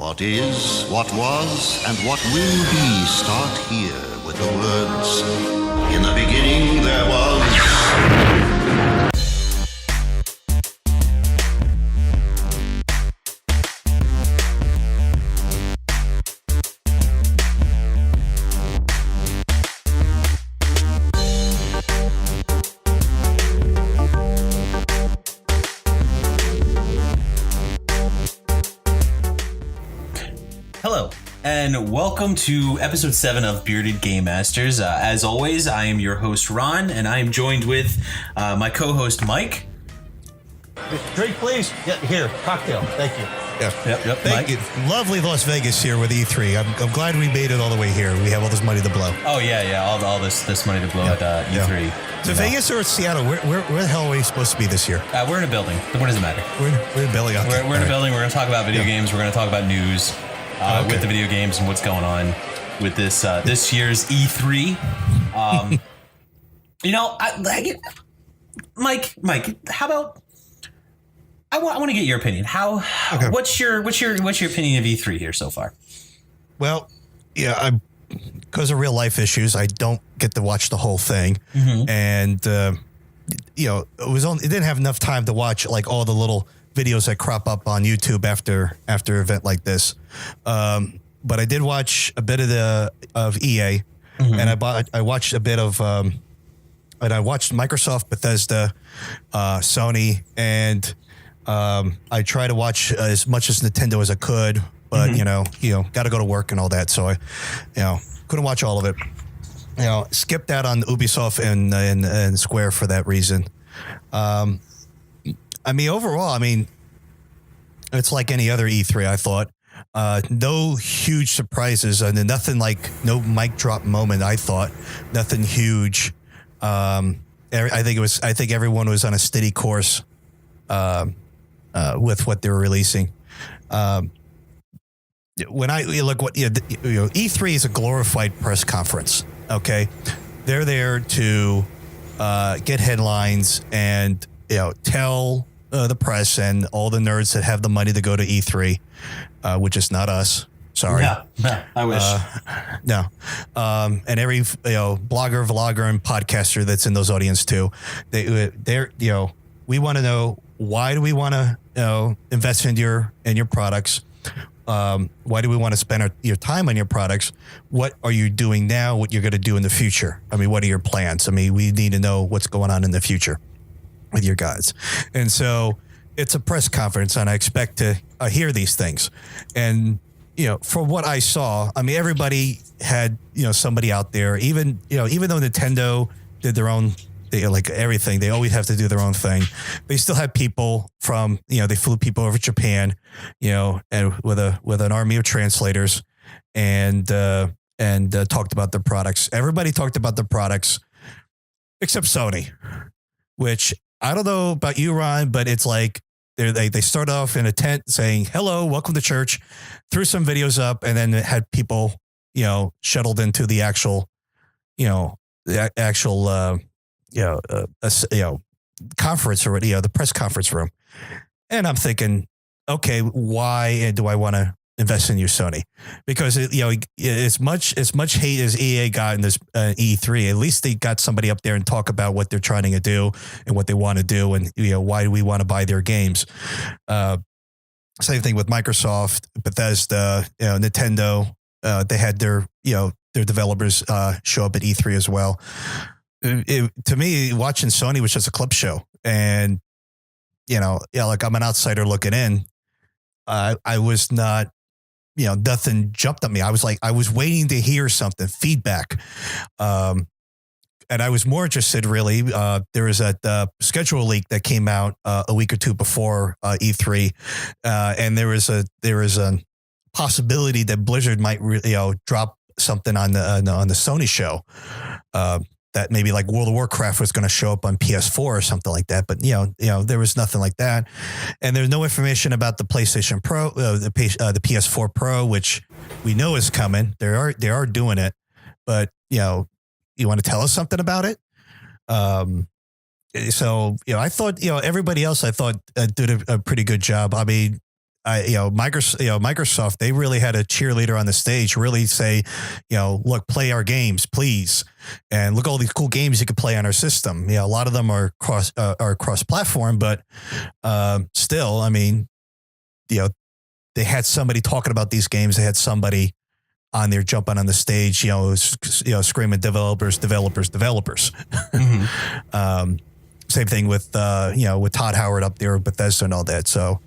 What is, what was, and what will be start here with the words, in the beginning there was... Hello, and welcome to episode 7 of Bearded Game Masters. As always, I am your host, Ron, and I am joined with my co-host, Mike. Drink, please. Yeah, here, cocktail. Thank you. Yep, Thank you. Lovely Las Vegas here with E3. I'm glad we made it all the way here. We have all this money to blow. Oh, yeah, all this money to blow at E3. Yeah. So Vegas or Seattle? Where the hell are we supposed to be this year? We're in a building. What does it matter? We're in a building. Okay. We're in a building. We're going to talk about video games. We're going to talk about news with the video games and what's going on with this year's E3. Mike, how about... I want to get your opinion. What's your opinion of E3 here so far? Well, yeah, because of real life issues, I don't get to watch the whole thing, and it didn't have enough time to watch like all the little videos that crop up on YouTube after an event like this. But I did watch a bit of EA, and I watched a bit of and I watched Microsoft, Bethesda, Sony, and I try to watch as much as Nintendo as I could, but got to go to work and all that, so I couldn't watch all of it. Skipped out on Ubisoft and Square for that reason. Overall, it's like any other E3, I thought. No huge surprises, and nothing like no mic drop moment. I thought nothing huge. I think everyone was on a steady course with what they were releasing. When I look E3 is a glorified press conference. Okay, they're there to get headlines and tell the press and all the nerds that have the money to go to E3, which is not us. Sorry. Yeah, I wish. No. And every blogger, vlogger, and podcaster that's in those audience too. We want to know, why do we want to invest in your products? Why do we want to spend your time on your products? What are you doing now? What you're going to do in the future? What are your plans? We need to know what's going on in the future with your guys. And so it's a press conference, and I expect to hear these things. And from what I saw, everybody had somebody out there. Even though Nintendo did their own. They like everything. They always have to do their own thing. They still had people from, they flew people over Japan, and with an army of translators, and talked about their products. Everybody talked about their products except Sony, which I don't know about you, Ron, but it's like they start off in a tent saying, "Hello, welcome to church," threw some videos up, and then it had people, shuttled into the actual conference, or the press conference room. And I'm thinking, okay, why do I want to invest in you, Sony? Because as much hate as EA got in this E3, at least they got somebody up there and talk about what they're trying to do and what they want to do, and why do we want to buy their games. Same thing with Microsoft, Bethesda, Nintendo. They had their developers show up at E3 as well. To me, watching Sony was just a clip show, and like I'm an outsider looking in. I was not, nothing jumped at me. I was waiting to hear something, feedback, and I was more interested. Really, there was a schedule leak that came out a week or two before E3, and there was a possibility that Blizzard might drop something on the Sony show. That maybe like World of Warcraft was going to show up on PS4 or something like that. But, there was nothing like that. And there's no information about the PlayStation Pro, the PS4 Pro, which we know is coming. They are doing it. But, you want to tell us something about it? So, I thought, everybody else, I thought did a pretty good job. Microsoft, they really had a cheerleader on the stage, really say, look, play our games, please. And look, all these cool games you can play on our system. A lot of them are cross platform, but still, I mean, they had somebody talking about these games. They had somebody on there jumping on the stage, screaming developers. Mm-hmm. Same thing with Todd Howard up there with Bethesda and all that. So,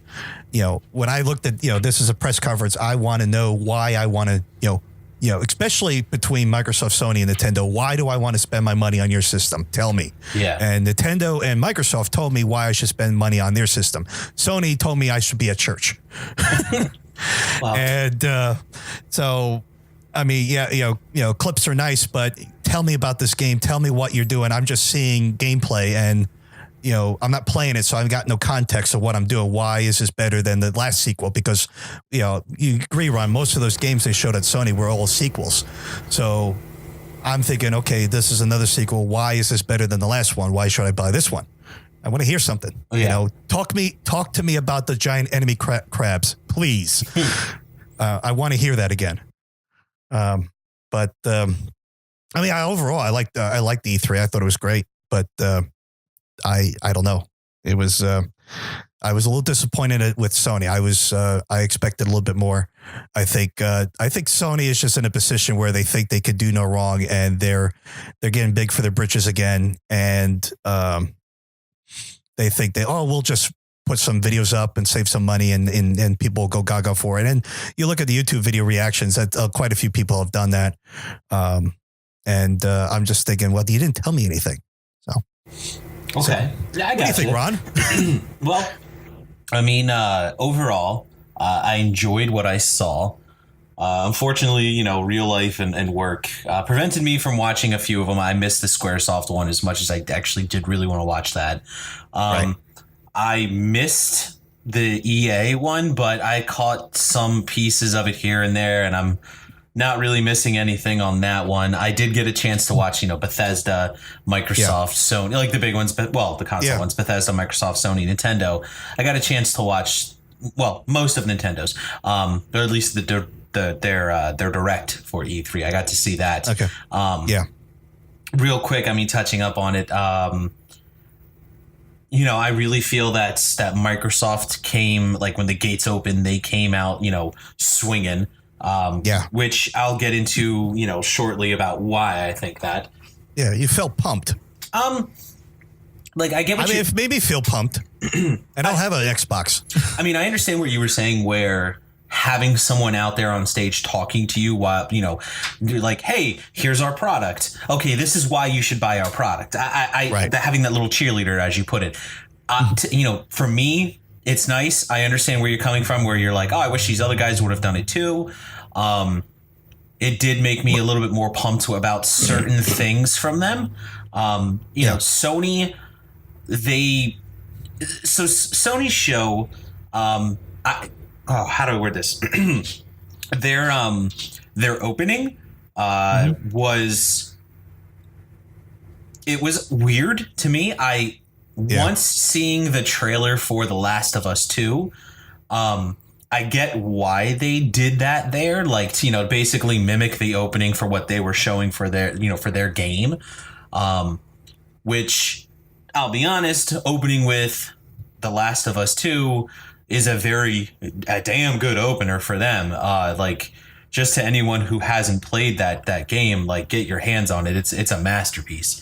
when I looked at, this is a press conference, I want to know why I want to, especially between Microsoft, Sony, and Nintendo, why do I want to spend my money on your system? Tell me. Yeah. And Nintendo and Microsoft told me why I should spend money on their system. Sony told me I should be at church. Wow. And so, I mean, clips are nice, but tell me about this game. Tell me what you're doing. I'm just seeing gameplay and, I'm not playing it, so I've got no context of what I'm doing. Why is this better than the last sequel? Because, you agree, Ron, most of those games they showed at Sony were all sequels. So I'm thinking, okay, this is another sequel. Why is this better than the last one? Why should I buy this one? I want to hear something. Oh, yeah. Talk to me about the giant enemy crabs, please. I want to hear that again. But I mean, overall, I liked the E3. I thought it was great, but I don't know. It was I was a little disappointed with Sony. I expected a little bit more. I think Sony is just in a position where they think they could do no wrong, and they're getting big for their britches again, and they think we'll just put some videos up and save some money, and people will go gaga for it. And you look at the YouTube video reactions, that quite a few people have done that. And I'm just thinking, well, you didn't tell me anything. So, okay. Yeah, I got what do you think, Ron? Well, I mean, overall, I enjoyed what I saw. Unfortunately, real life and work prevented me from watching a few of them. I missed the Squaresoft one as much as I actually did really want to watch that. Right. I missed the EA one, but I caught some pieces of it here and there, and I'm not really missing anything on that one. I did get a chance to watch, Bethesda, Microsoft, Sony, like the big ones, but the console ones, Bethesda, Microsoft, Sony, Nintendo. I got a chance to watch, most of Nintendo's, or at least their direct for E3. I got to see that. Okay. Real quick, I mean, touching up on it, I really feel that Microsoft came, like when the gates opened, they came out, swinging. Which I'll get into, shortly about why I think that. Yeah, you felt pumped. I get what it made me feel pumped, and I'll have an Xbox. I mean, I understand what you were saying, where having someone out there on stage talking to you while, you're like, hey, here's our product. Okay, this is why you should buy our product. Having that little cheerleader, as you put it, for me, it's nice. I understand where you're coming from, where you're like, oh, I wish these other guys would have done it too. It did make me a little bit more pumped about certain things from them. Sony, Sony's show, how do I word this? Their opening was weird to me. Once seeing the trailer for The Last of Us 2, I get why they did that there, basically mimic the opening for what they were showing for their game, which, I'll be honest, opening with The Last of Us 2 is a damn good opener for them. Just to anyone who hasn't played that game, get your hands on it. It's a masterpiece.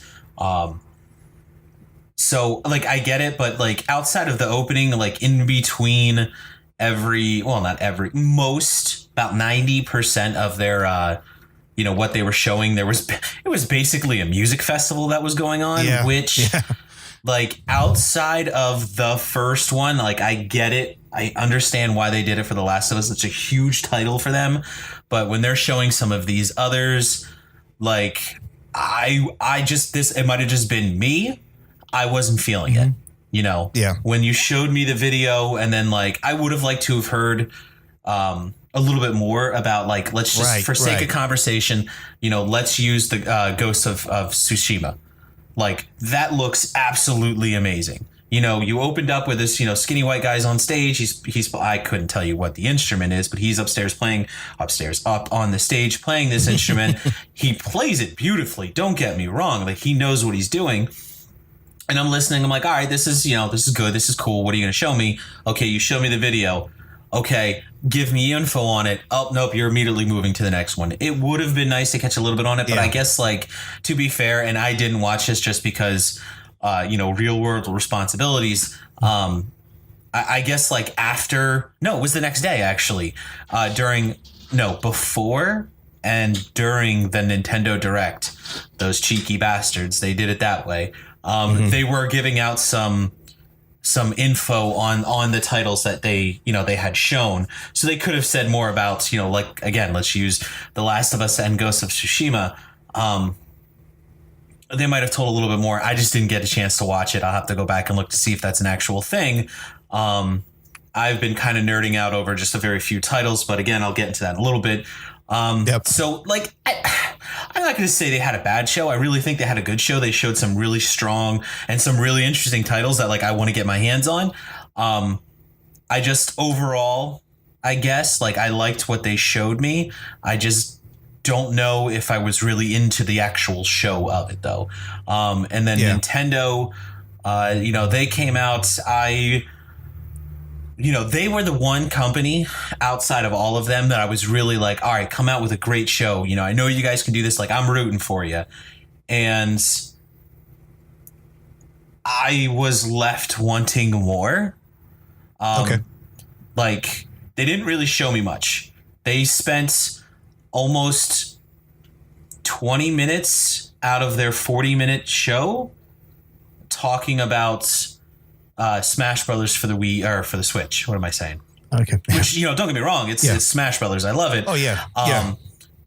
So I get it, but outside of the opening, in between most, about 90% of their, what they were showing, it was basically a music festival that was going on, outside of the first one, I get it. I understand why they did it for The Last of Us. It's a huge title for them, but when they're showing some of these others, it might have just been me. I wasn't feeling it, when you showed me the video, and then I would have liked to have heard a little bit more about let's just for sake of conversation, let's use the Ghost of Tsushima. That looks absolutely amazing. you opened up with this, skinny white guy's on stage. He's I couldn't tell you what the instrument is, but he's up on the stage playing this instrument. He plays it beautifully. Don't get me wrong. Like, he knows what he's doing. And I'm listening. I'm like, all right, this is good. This is cool. What are you going to show me? Okay, you show me the video. Okay, give me info on it. Oh, nope, you're immediately moving to the next one. It would have been nice to catch a little bit on it, but I guess, like, to be fair, and I didn't watch this just because, real world responsibilities. I guess, like, it was the next day, actually. Before and during the Nintendo Direct, those cheeky bastards, they did it that way. They were giving out some info on the titles that they had shown, so they could have said more about, like, again, let's use The Last of Us and Ghost of Tsushima. They might have told a little bit more. I just didn't get a chance to watch it. I'll have to go back and look to see if that's an actual thing. I've been kind of nerding out over just a very few titles, but again, I'll get into that in a little bit. So, like, I'm not going to say they had a bad show. I really think they had a good show. They showed some really strong and some really interesting titles that, like, I want to get my hands on. I just overall, I guess, like, I liked what they showed me. I just don't know if I was really into the actual show of it, though. And then Nintendo, they came out. They were the one company outside of all of them that I was really like, all right, come out with a great show. I know you guys can do this. Like, I'm rooting for you. And I was left wanting more. Like, they didn't really show me much. They spent almost 20 minutes out of their 40-minute show talking about Smash Brothers for the Wii, or for the Switch. What am I saying? Okay. Which, don't get me wrong, it's Smash Brothers. I love it. Oh yeah.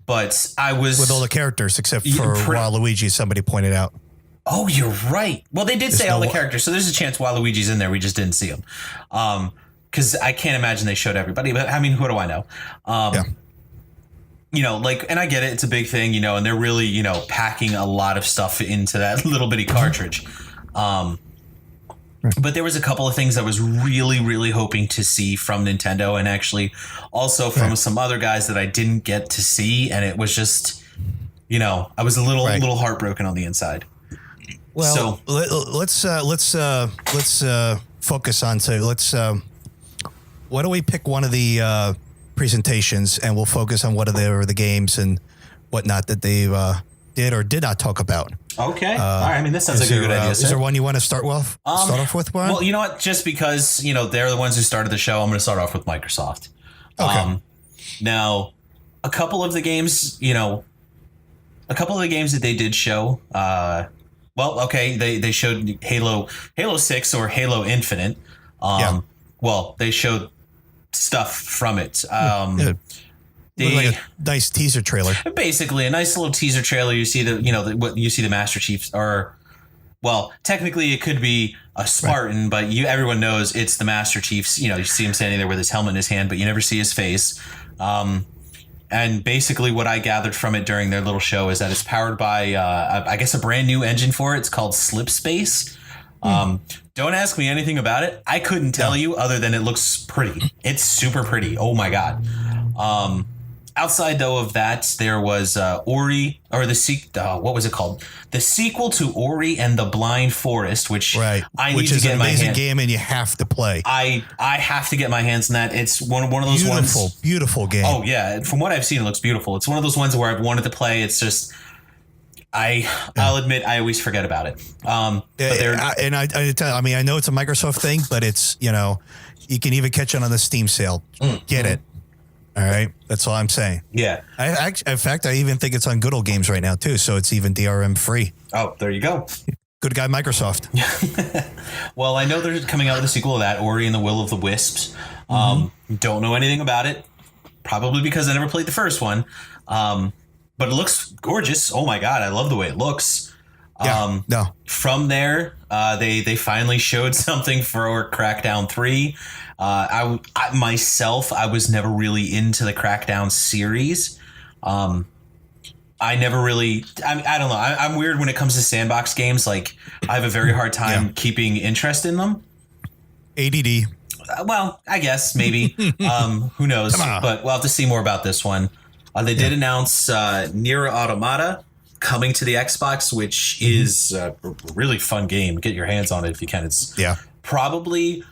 But I was with all the characters except for Waluigi. Somebody pointed out. Oh, you're right. Well, they did say all the characters, so there's a chance Waluigi's in there. We just didn't see him. Because I can't imagine they showed everybody. But I mean, who do I know? And I get it. It's a big thing, and they're really, packing a lot of stuff into that little bitty cartridge. But there was a couple of things I was really, really hoping to see from Nintendo, and actually also from some other guys that I didn't get to see. And it was just, I was a little heartbroken on the inside. Well, so, let's focus on why don't we pick one of the presentations, and we'll focus on what are the games and whatnot that they did or did not talk about. Okay. All right. I mean, this sounds like a good idea. Is there one you want to start off with, Warren? Well, you know what? Just because, they're the ones who started the show, I'm going to start off with Microsoft. Okay. Now, a couple of the games that they did show, they showed Halo 6 or Halo Infinite. Well, they showed stuff from it. Like a nice teaser trailer. Basically, a nice little teaser trailer. You see the Master Chiefs, or, well, technically it could be a Spartan, but everyone knows it's the Master Chiefs. You see him standing there with his helmet in his hand, but you never see his face. And basically, what I gathered from it during their little show is that it's powered by, I guess, a brand new engine for it. It's called Slipspace. Don't ask me anything about it. I couldn't tell you other than it looks pretty. It's super pretty. Oh my god. Outside, though, of that, there was Ori, or what was it called? The sequel to Ori and the Blind Forest, which I need to get my hands. Which is an amazing game, and you have to play. I have to get my hands on that. It's one of those ones. Beautiful game. Oh yeah, from what I've seen, it looks beautiful. It's one of those ones where I've wanted to play. It's just, I'll admit, I always forget about it. I know it's a Microsoft thing, but it's you can even catch it on the Steam sale. Get it. All right. That's all I'm saying. Yeah. In fact, I even think it's on Good Old Games right now, too. So it's even DRM free. Oh, there you go. Good guy, Microsoft. Well, I know they're coming out with a sequel of that, Ori and the Will of the Wisps. Don't know anything about it. Probably because I never played the first one. But it looks gorgeous. Oh, my God. I love the way it looks. From there, they finally showed something for Crackdown 3. I myself was never really into the Crackdown series. I never really. I don't know. I'm weird when it comes to sandbox games. Like, I have a very hard time keeping interest in them. ADD. Well, I guess maybe. Who knows? But we'll have to see more about this one. They did announce Nier Automata coming to the Xbox, which is a really fun game. Get your hands on it if you can. It's probably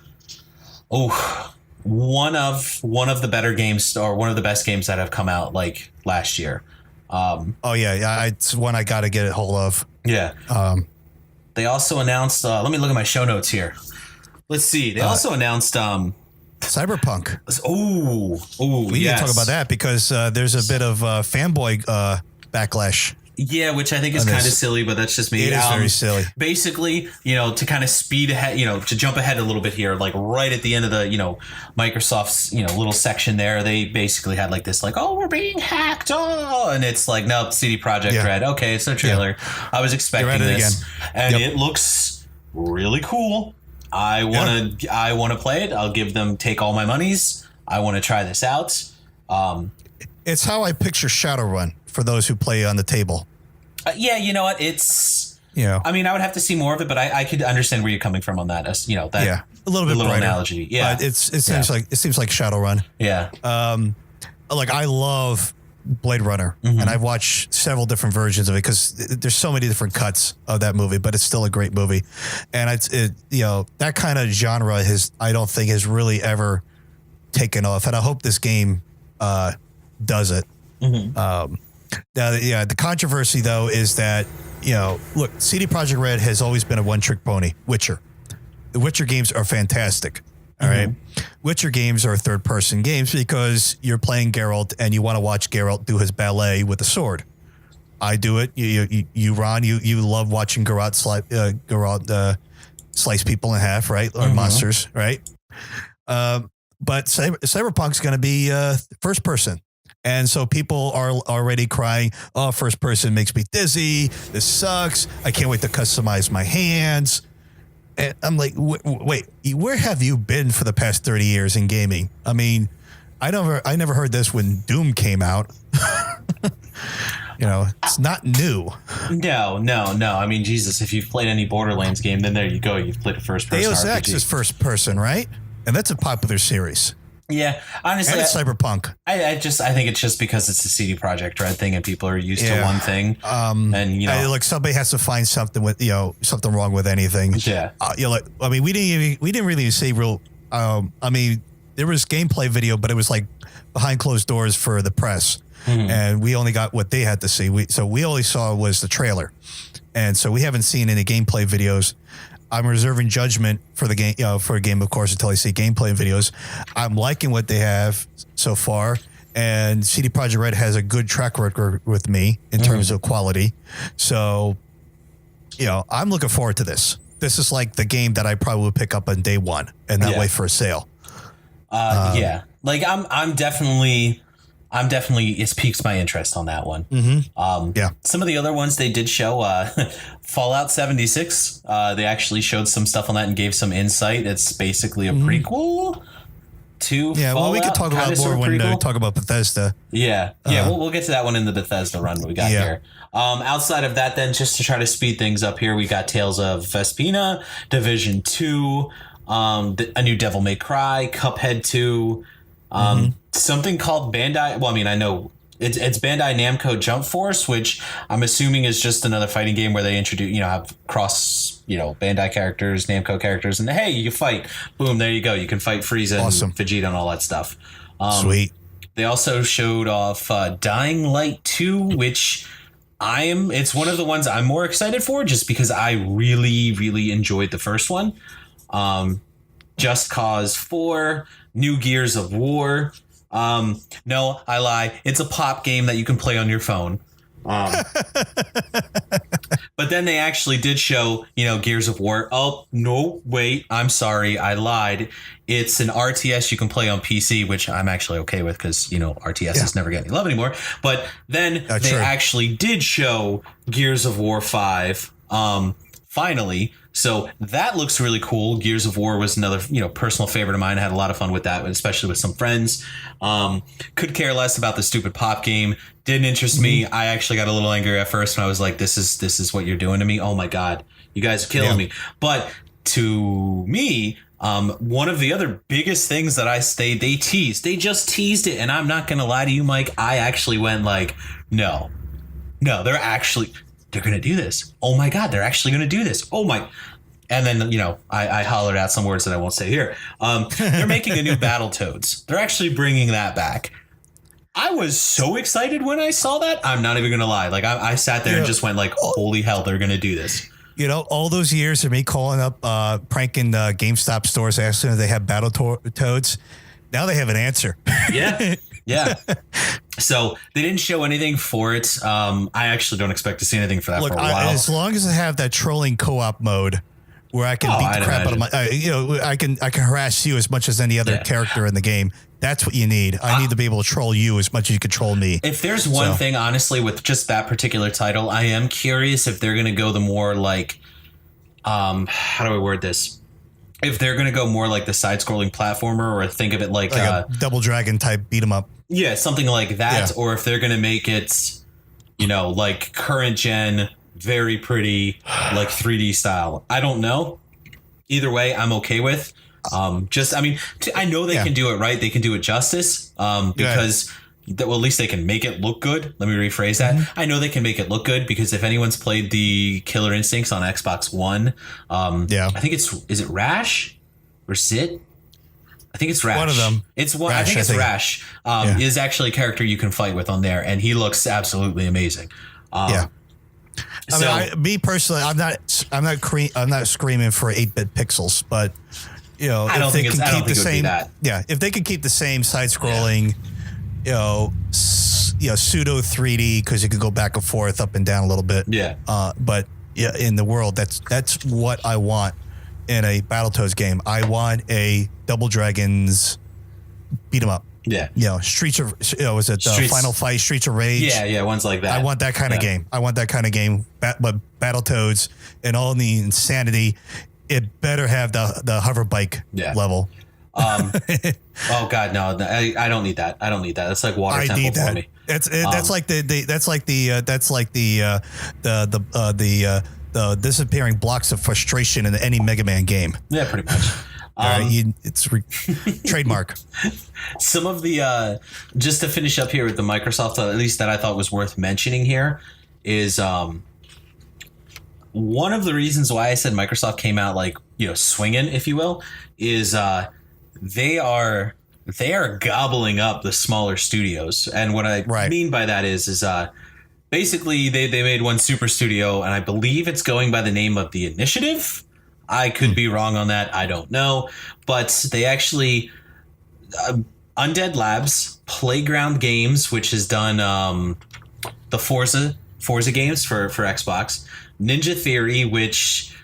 one of the better games, or one of the best games that have come out like last year. It's one I got to get a hold of. Yeah. They also announced. Let me look at my show notes here. Let's see. They also announced Cyberpunk. We need to talk about that because there's a bit of fanboy backlash. Yeah, which I think is kind of silly, but that's just me. It is very silly. Basically, to kind of speed ahead, to jump ahead a little bit here, like right at the end of the, Microsoft's, little section there, they basically had like this, like, oh, we're being hacked. Oh, and it's like, no, CD Projekt Red. Okay, it's no trailer. I was expecting this. And it looks really cool. I want to play it. I'll take all my monies. I want to try this out. It's how I picture Shadowrun for those who play on the table. You know what? It's, I mean, I would have to see more of it, but I could understand where you're coming from on that. That a little bit brighter analogy. Yeah. But it seems like Shadowrun. Yeah. Like I love Blade Runner, and I've watched several different versions of it because there's so many different cuts of that movie, but it's still a great movie. And that kind of genre I don't think has really ever taken off, and I hope this game does it. The controversy though is that look, CD Projekt Red has always been a one-trick pony. Witcher. The Witcher games are fantastic. All right. Witcher games are third-person games because you're playing Geralt and you want to watch Geralt do his ballet with a sword. I do it. You Ron, you love watching Geralt slice people in half, right? Or monsters, right? But Cyberpunk's going to be first person. And so people are already crying, oh, first person makes me dizzy. This sucks. I can't wait to customize my hands. And I'm like, wait, where have you been for the past 30 years in gaming? I mean, I never heard this when Doom came out. It's not new. No. I mean, Jesus, if you've played any Borderlands game, then there you go. You've played a first person Deus RPG. Ex is first person, right? And that's a popular series. Yeah, honestly, and it's Cyberpunk. I think it's just because it's a CD Projekt Red thing and people are used to one thing. Like somebody has to find something with something wrong with anything. Yeah. I mean, we didn't really see real. I mean, there was gameplay video, but it was like behind closed doors for the press, and we only got what they had to see. We only saw was the trailer, and so we haven't seen any gameplay videos. I'm reserving judgment for the game, for a game, of course, until I see gameplay videos. I'm liking what they have so far, and CD Projekt Red has a good track record with me in terms of quality. So, I'm looking forward to this. This is like the game that I probably would pick up on day one and not wait for a sale. Like I'm definitely it's piqued my interest on that one. Some of the other ones they did show Fallout 76. They actually showed some stuff on that and gave some insight. It's basically a prequel to Fallout. Well, we could talk about more when we talk about Bethesda. We'll get to that one in the Bethesda run we got here. Outside of that, then, just to try to speed things up here, we got Tales of Vespina, Division 2, a new Devil May Cry, Cuphead 2, something called Bandai. Well, I mean, I know it's Bandai Namco Jump Force, which I'm assuming is just another fighting game where they introduce, have cross, Bandai characters, Namco characters, and hey, you can fight. Boom, there you go. You can fight Frieza and Vegeta and all that stuff. Sweet. They also showed off Dying Light 2, which it's one of the ones I'm more excited for just because I really, really enjoyed the first one. Just Cause 4, New Gears of War. No, I lie. It's a pop game that you can play on your phone. But then they actually did show, Gears of War. Oh, no, wait, I'm sorry. I lied. It's an RTS you can play on PC, which I'm actually okay with because, RTS never get any love anymore. But then they actually did show Gears of War 5. Finally, So that looks really cool. Gears of War was another, personal favorite of mine. I had a lot of fun with that, especially with some friends. Could care less about the stupid pop game. Didn't interest me. I actually got a little angry at first when I was like, this is what you're doing to me. Oh my God, you guys are killing me. But to me, one of the other biggest things that they just teased it. And I'm not going to lie to you, Mike. I actually went like, no, they're going to do this. Oh my God, they're actually going to do this. Oh my. And then, I hollered out some words that I won't say here. They're making a new Battletoads. They're actually bringing that back. I was so excited when I saw that. I'm not even going to lie. Like I sat there and just went like, holy hell, they're going to do this. All those years of me calling up, pranking GameStop stores, asking if they have Battletoads. Now they have an answer. Yeah. Yeah. So they didn't show anything for it. I actually don't expect to see anything for that for a while. As long as I have that trolling co-op mode where I can beat the crap out of my, I can harass you as much as any other character in the game. That's what you need. I need to be able to troll you as much as you control me. If there's one thing, honestly, with just that particular title, I am curious if they're going to go the more like, how do I word this? If they're going to go more like the side-scrolling platformer, or think of it like a Double Dragon type beat 'em up. Yeah, something like that. Yeah. Or if they're going to make it, like current gen, very pretty, like 3D style. I don't know. Either way, I'm okay with. I know they can do it right. They can do it justice because at least they can make it look good. Let me rephrase that. Mm-hmm. I know they can make it look good because if anyone's played the Killer Instincts on Xbox One, I think is it Rash or Sid? I think it's Rash. One of them. It's one. I think it's Rash. Is actually a character you can fight with on there, and he looks absolutely amazing. I mean, me personally, I'm not screaming for 8-bit pixels, but I don't think it would be that. Yeah, if they could keep the same side-scrolling, pseudo 3D, because you could go back and forth, up and down a little bit. Yeah. But in the world, that's what I want in a Battletoads game. I want a Double Dragons beat 'em up. Yeah. Streets of Final Fight, Streets of Rage. Yeah, ones like that. I want that kind of game. I want that kind of game. But Battletoads and all the insanity, it better have the hover bike level. Oh God, no! I don't need that. I don't need that. That's like Water Temple for me. That's like the disappearing blocks of frustration in any Mega Man game. Yeah, pretty much. It's trademark. Some of the just to finish up here with the Microsoft, at least that I thought was worth mentioning here, is one of the reasons why I said Microsoft came out like swinging, if you will, is they are gobbling up the smaller studios, and what I mean by that is basically they made one super studio, and I believe it's going by the name of The Initiative. I could be wrong on that. I don't know. But they actually Undead Labs, Playground Games, which has done the Forza games for Xbox, Ninja Theory, which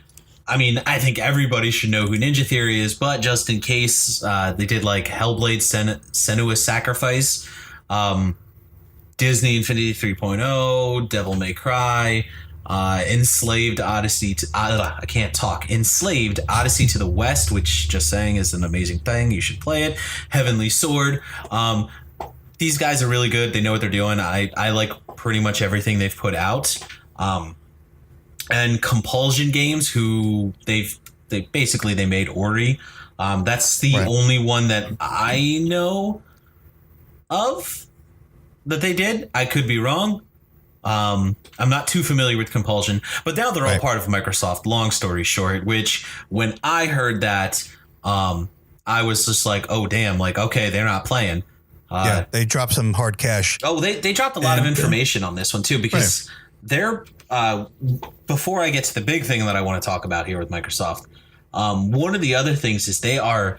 I think everybody should know who Ninja Theory is, but just in case, they did like Hellblade Senua's Sacrifice, Disney Infinity 3.0, Devil May Cry, Enslaved Odyssey to Enslaved Odyssey to the West, which just saying is an amazing thing. You should play it. Heavenly Sword. These guys are really good. They know what they're doing. I like pretty much everything they've put out. And Compulsion Games, who they made Ori. That's the only one that I know of that they did. I could be wrong. I'm not too familiar with Compulsion, but now they're all part of Microsoft. Long story short, which when I heard that, I was just like, oh damn, like okay, they're not playing. They dropped some hard cash. Oh, they dropped a lot of information on this one too, because they're before I get to the big thing that I want to talk about here with Microsoft, one of the other things is they are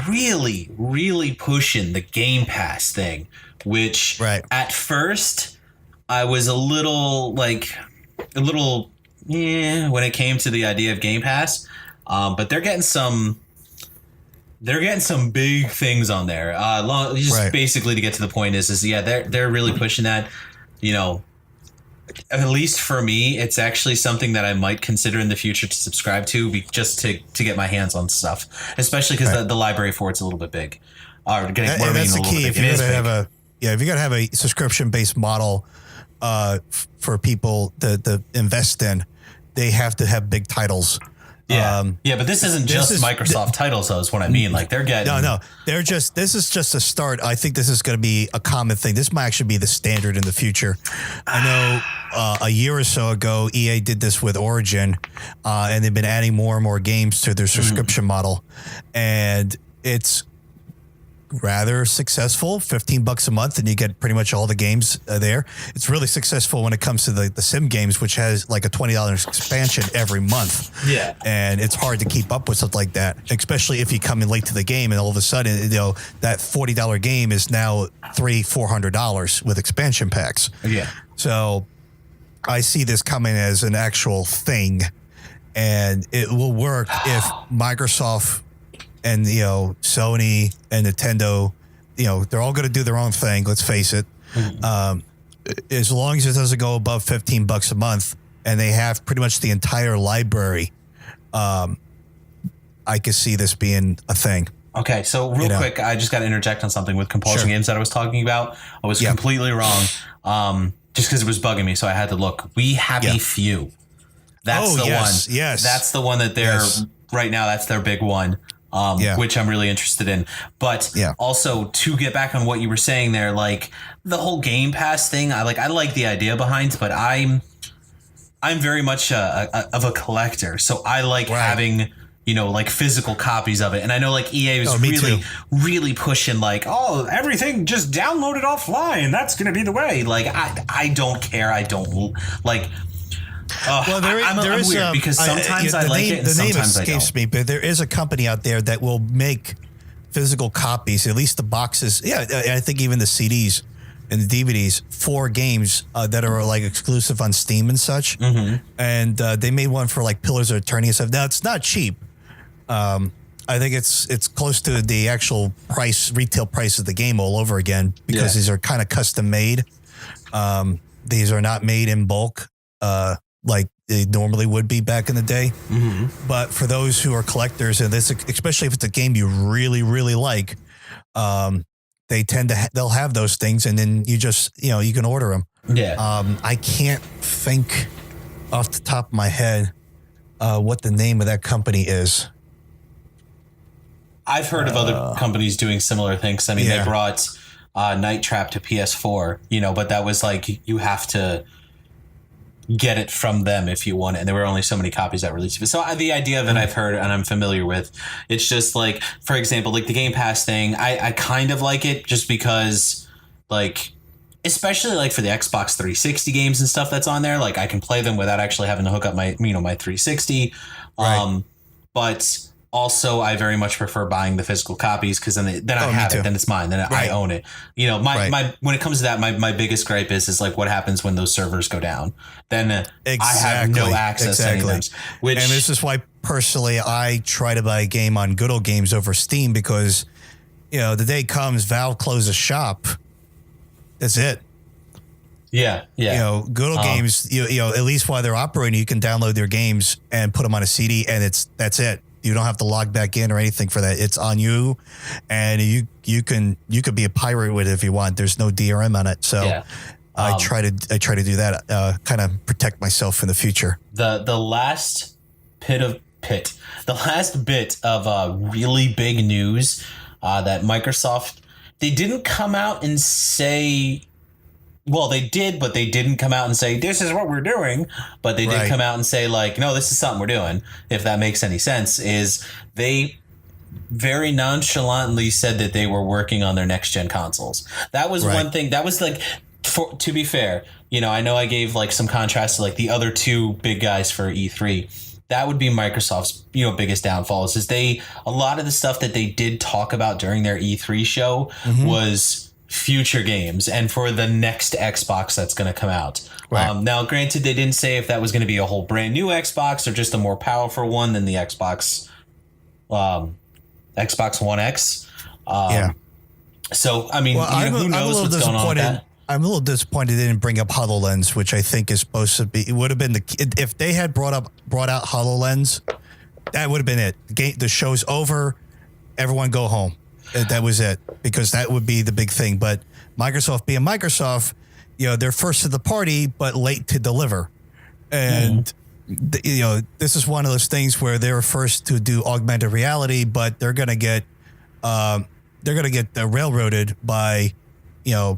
really, really pushing the Game Pass thing, which at first I was a little when it came to the idea of Game Pass, but they're getting some big things on there. Basically to get to the point is they're really pushing that, at least for me, it's actually something that I might consider in the future to subscribe to, just to get my hands on stuff, especially because the library for it's a little bit big. And that's the key. If you're going to have if you're going to have a subscription based model for people to invest in, they have to have big titles. Yeah, but this isn't just Microsoft titles, though, is what I mean. Like, they're getting... No. This is just a start. I think this is going to be a common thing. This might actually be the standard in the future. I know a year or so ago, EA did this with Origin, and they've been adding more and more games to their subscription model. And it's rather successful, $15 a month, and you get pretty much all the games there. It's really successful when it comes to the sim games, which has like a $20 expansion every month. Yeah. And it's hard to keep up with something like that, especially if you come in late to the game and all of a sudden, that $40 game is now $300-$400 with expansion packs. Yeah. So I see this coming as an actual thing, and it will work if Microsoft and Sony and Nintendo, they're all going to do their own thing. Let's face it. As long as it doesn't go above $15 a month, and they have pretty much the entire library, I could see this being a thing. Okay, so real quick, I just got to interject on something with compulsion games that I was talking about. I was completely wrong, just because it was bugging me, so I had to look. We Happy Few. That's the one. Yes, that's the one that they're right now. That's their big one. Which I'm really interested in. But also to get back on what you were saying there, like the whole Game Pass thing, I like the idea behind, but I'm very much of a collector. So I like having, like physical copies of it. And I know like EA was really pushing like, oh, everything just download it offline. That's going to be the way. Like, I don't care. I don't like... I'm weird because sometimes I like it and sometimes I don't. The name escapes me, but there is a company out there that will make physical copies, at least the boxes. Yeah, I think even the CDs and the DVDs for games that are like exclusive on Steam and such. Mm-hmm. And they made one for like Pillars of Eternity and stuff. Now it's not cheap. I think it's close to the actual retail price of the game all over again because these are kind of custom made. These are not made in bulk. Like they normally would be back in the day. Mm-hmm. But for those who are collectors, and this, especially if it's a game you really, really like, they tend to, they'll have those things and then you just, you can order them. Yeah. I can't think off the top of my head what the name of that company is. I've heard of other companies doing similar things. I mean, they brought Night Trap to PS4, but that was like, you have to get it from them if you want it, and there were only so many copies that released it. So the idea of it I've heard and I'm familiar with. It's just like, for example, like the Game Pass thing, I kind of like it just because, like, especially like for the Xbox 360 games and stuff that's on there, like I can play them without actually having to hook up my my 360. Right. But also, I very much prefer buying the physical copies because then I have it, then it's mine, then I own it. My when it comes to that, my biggest gripe is like what happens when those servers go down. Then I have no access to any of them. And this is why personally I try to buy a game on Good Old Games over Steam because the day comes Valve closes shop. That's it. Yeah. Good Old Games. At least while they're operating, you can download their games and put them on a CD, and that's it. You don't have to log back in or anything for that. It's on you, and you could be a pirate with it if you want. There's no DRM on it, so I try to do that. Kind of protect myself in the future. The last bit of really big news that Microsoft, they didn't come out and say. Well, they did, but they didn't come out and say, this is what we're doing. But they did come out and say, like, no, this is something we're doing, if that makes any sense, is they very nonchalantly said that they were working on their next-gen consoles. That was one thing. That was, like, to be fair, I know I gave, like, some contrast to, like, the other two big guys for E3. That would be Microsoft's, biggest downfalls, is a lot of the stuff that they did talk about during their E3 show was future games and for the next Xbox that's going to come out. Now, granted, they didn't say if that was going to be a whole brand new Xbox or just a more powerful one than the Xbox One X. So, I mean, who knows what's going on with that? I'm a little disappointed they didn't bring up HoloLens, which I think is supposed to be. It would have been if they had brought out HoloLens, that would have been it. The show's over. Everyone go home. That was it, because that would be the big thing. But Microsoft being Microsoft, they're first to the party but late to deliver, and this is one of those things where they're first to do augmented reality, but they're gonna get railroaded by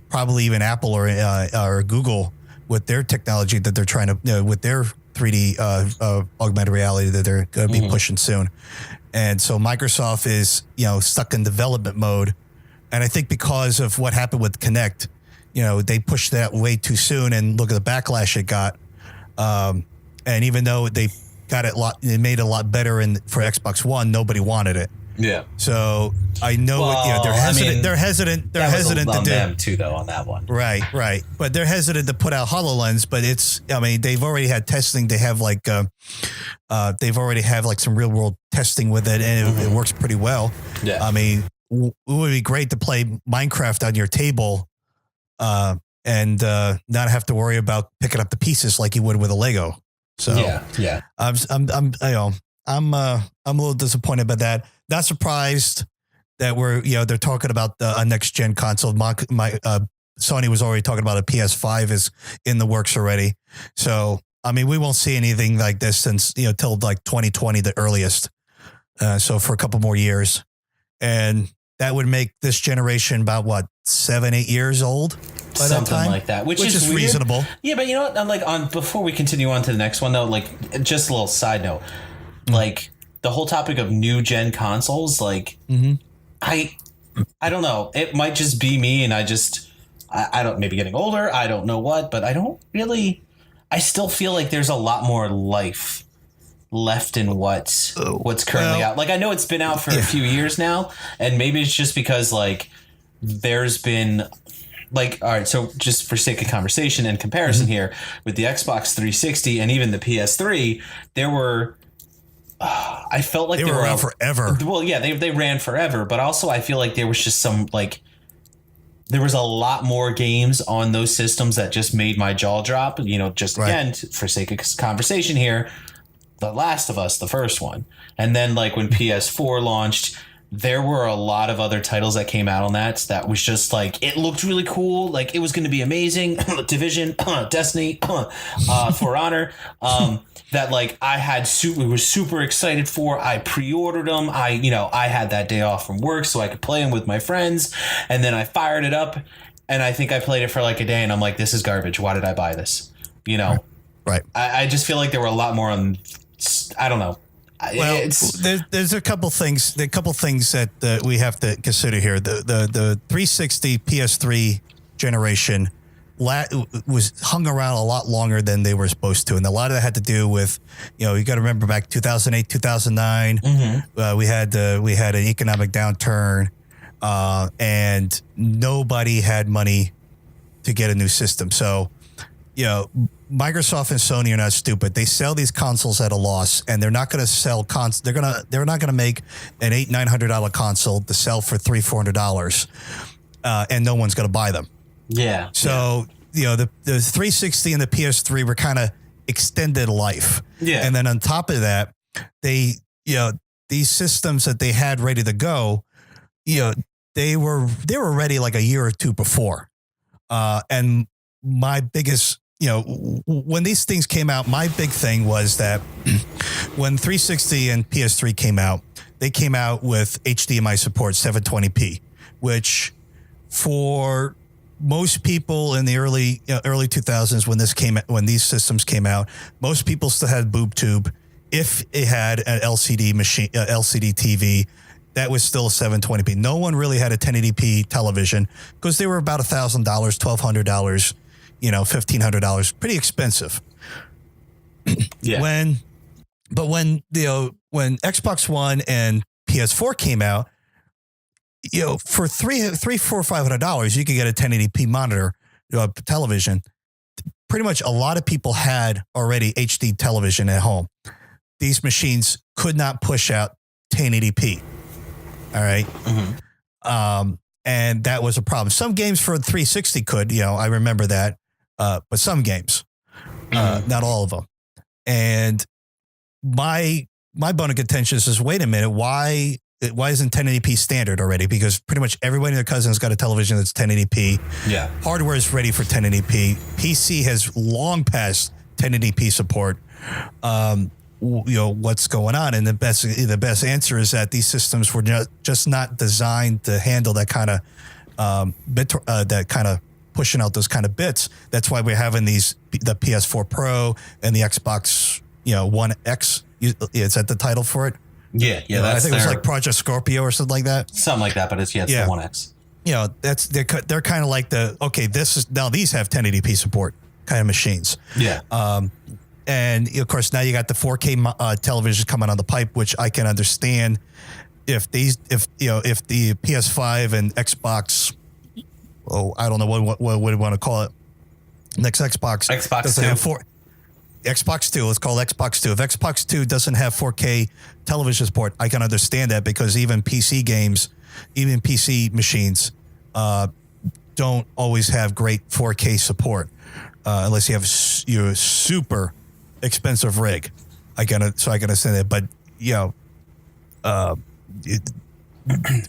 probably even Apple or Google with their technology that they're trying to, with their 3D augmented reality that they're going to be pushing soon. And so Microsoft is, stuck in development mode. And I think because of what happened with Kinect, they pushed that way too soon, and look at the backlash it got. And even though they got it made it a lot better for Xbox One, nobody wanted it. Yeah. So I know they're hesitant. They're hesitant. They're hesitant to do them too, though, on that one. Right. But they're hesitant to put out HoloLens. But they've already had testing. They have they've already have some real world testing with it, and it works pretty well. Yeah. It would be great to play Minecraft on your table, and not have to worry about picking up the pieces like you would with a Lego. So yeah. I'm a little disappointed by that. Not surprised that they're talking about a next gen console. Sony was already talking about a PS5 is in the works already. So, we won't see anything like this since, till 2020, the earliest. So for a couple more years, and that would make this generation about 7-8 years old. By Something that time, like that, which is reasonable. Yeah, but you know what? Before we continue on to the next one, though, just a little side note, the whole topic of new gen consoles, I don't know. It might just be me, and I don't, maybe getting older. I don't know what, but I still feel like there's a lot more life left in what's currently out. I know it's been out for a few years now, and maybe it's just because there's been all right, so just for sake of conversation and comparison here, with the Xbox 360 and even the PS3, there were I felt like they were around forever. Well, yeah, they ran forever, but also I feel like there was just some there was a lot more games on those systems that just made my jaw drop. Again, for sake of conversation here, The Last of Us, the first one, and then when PS4 launched, there were a lot of other titles that came out on that was just it looked really cool. It was going to be amazing. Division, Destiny, For Honor, that I was super excited for. I pre-ordered them. I had that day off from work so I could play them with my friends. And then I fired it up, and I think I played it for a day, and I'm like, this is garbage. Why did I buy this? Right. I just feel like there were a lot more on, I don't know. Well, there's a couple things. A couple things that we have to consider here. The 360 PS3 generation was hung around a lot longer than they were supposed to, and a lot of that had to do with, you got to remember back 2008, 2009. We had an economic downturn, and nobody had money to get a new system. So, Microsoft and Sony are not stupid. They sell these consoles at a loss, and they're not going to sell they're not going to make an $800-900 console to sell for $300-400, and no one's going to buy them. Yeah. So the 360 and the PS3 were kind of extended life. Yeah. And then on top of that, these systems that they had ready to go, they were ready a year or two before, and my biggest, when these things came out, my big thing was that when 360 and PS3 came out, they came out with HDMI support 720p, which for most people in the early 2000s when these systems came out, most people still had boob tube. If it had an LCD machine, LCD TV, that was still 720p. No one really had a 1080p television because they were about $1,000, $1,200. $1,500, pretty expensive. Yeah. When Xbox One and PS4 came out, for $300-$500, you could get a 1080p monitor, television. Pretty much a lot of people had already HD television at home. These machines could not push out 1080p. All right. And that was a problem. Some games for 360 could, I remember that. But some games, not all of them. And my bone of contention is, wait a minute, why isn't 1080p standard already? Because pretty much everybody and their cousin has got a television that's 1080p. Yeah. Hardware is ready for 1080p. PC has long passed 1080p support. What's going on? And the best answer is that these systems were just not designed to handle that kind of that kind of pushing out those kind of bits. That's why we're having the PS4 Pro and the Xbox One X. Is that the title for it? Yeah. I think it was like Project Scorpio or something like that. Something like that, but it's the One X. They're kind of like these have 1080p support kind of machines. Yeah. And of course now you got the 4K televisions coming on the pipe, which I can understand if the PS5 and Xbox, I don't know what we want to call it. Next Xbox doesn't 2. have Xbox 2. Let's call it Xbox 2. If Xbox 2 doesn't have 4K television support, I can understand that, because even PC games, even PC machines, don't always have great 4K support unless you have your super expensive rig. I can understand that, but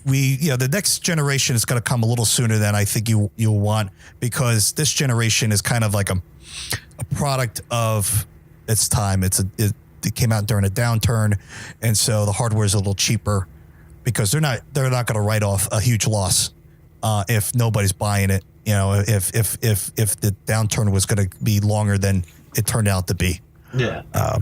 the next generation is going to come a little sooner than I think you'll want, because this generation is kind of like a product of its time. It came out during a downturn, and so the hardware is a little cheaper, because they're not going to write off a huge loss if nobody's buying it. If the downturn was going to be longer than it turned out to be. Yeah. I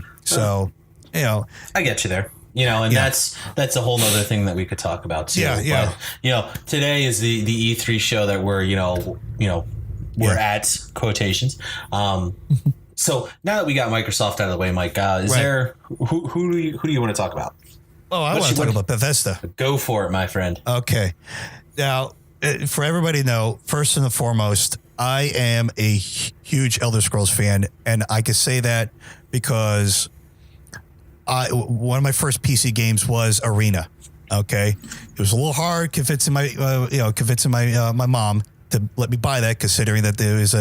get you there. That's a whole nother thing that we could talk about too. Yeah. But, today is the E3 show that we're at, quotations. So now that we got Microsoft out of the way, Mike, is there who do you want to talk about? Oh, I want to talk about Bethesda. Go for it, my friend. Okay. Now, for everybody to know, first and foremost, I am a huge Elder Scrolls fan, and I can say that because one of my first PC games was Arena. Okay, it was a little hard convincing my my mom to let me buy that, considering that there was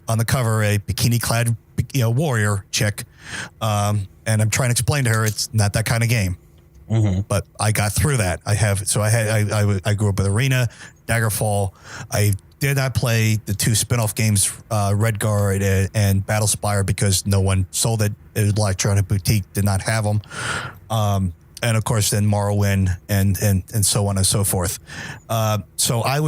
on the cover a bikini clad warrior chick, and I'm trying to explain to her it's not that kind of game. Mm-hmm. But I got through that. I grew up with Arena, Daggerfall. I did not play the two spin-off games, Redguard and Battlespire, because no one sold it. Electronic Boutique did not have them. And of course then Morrowind and so on and so forth. So I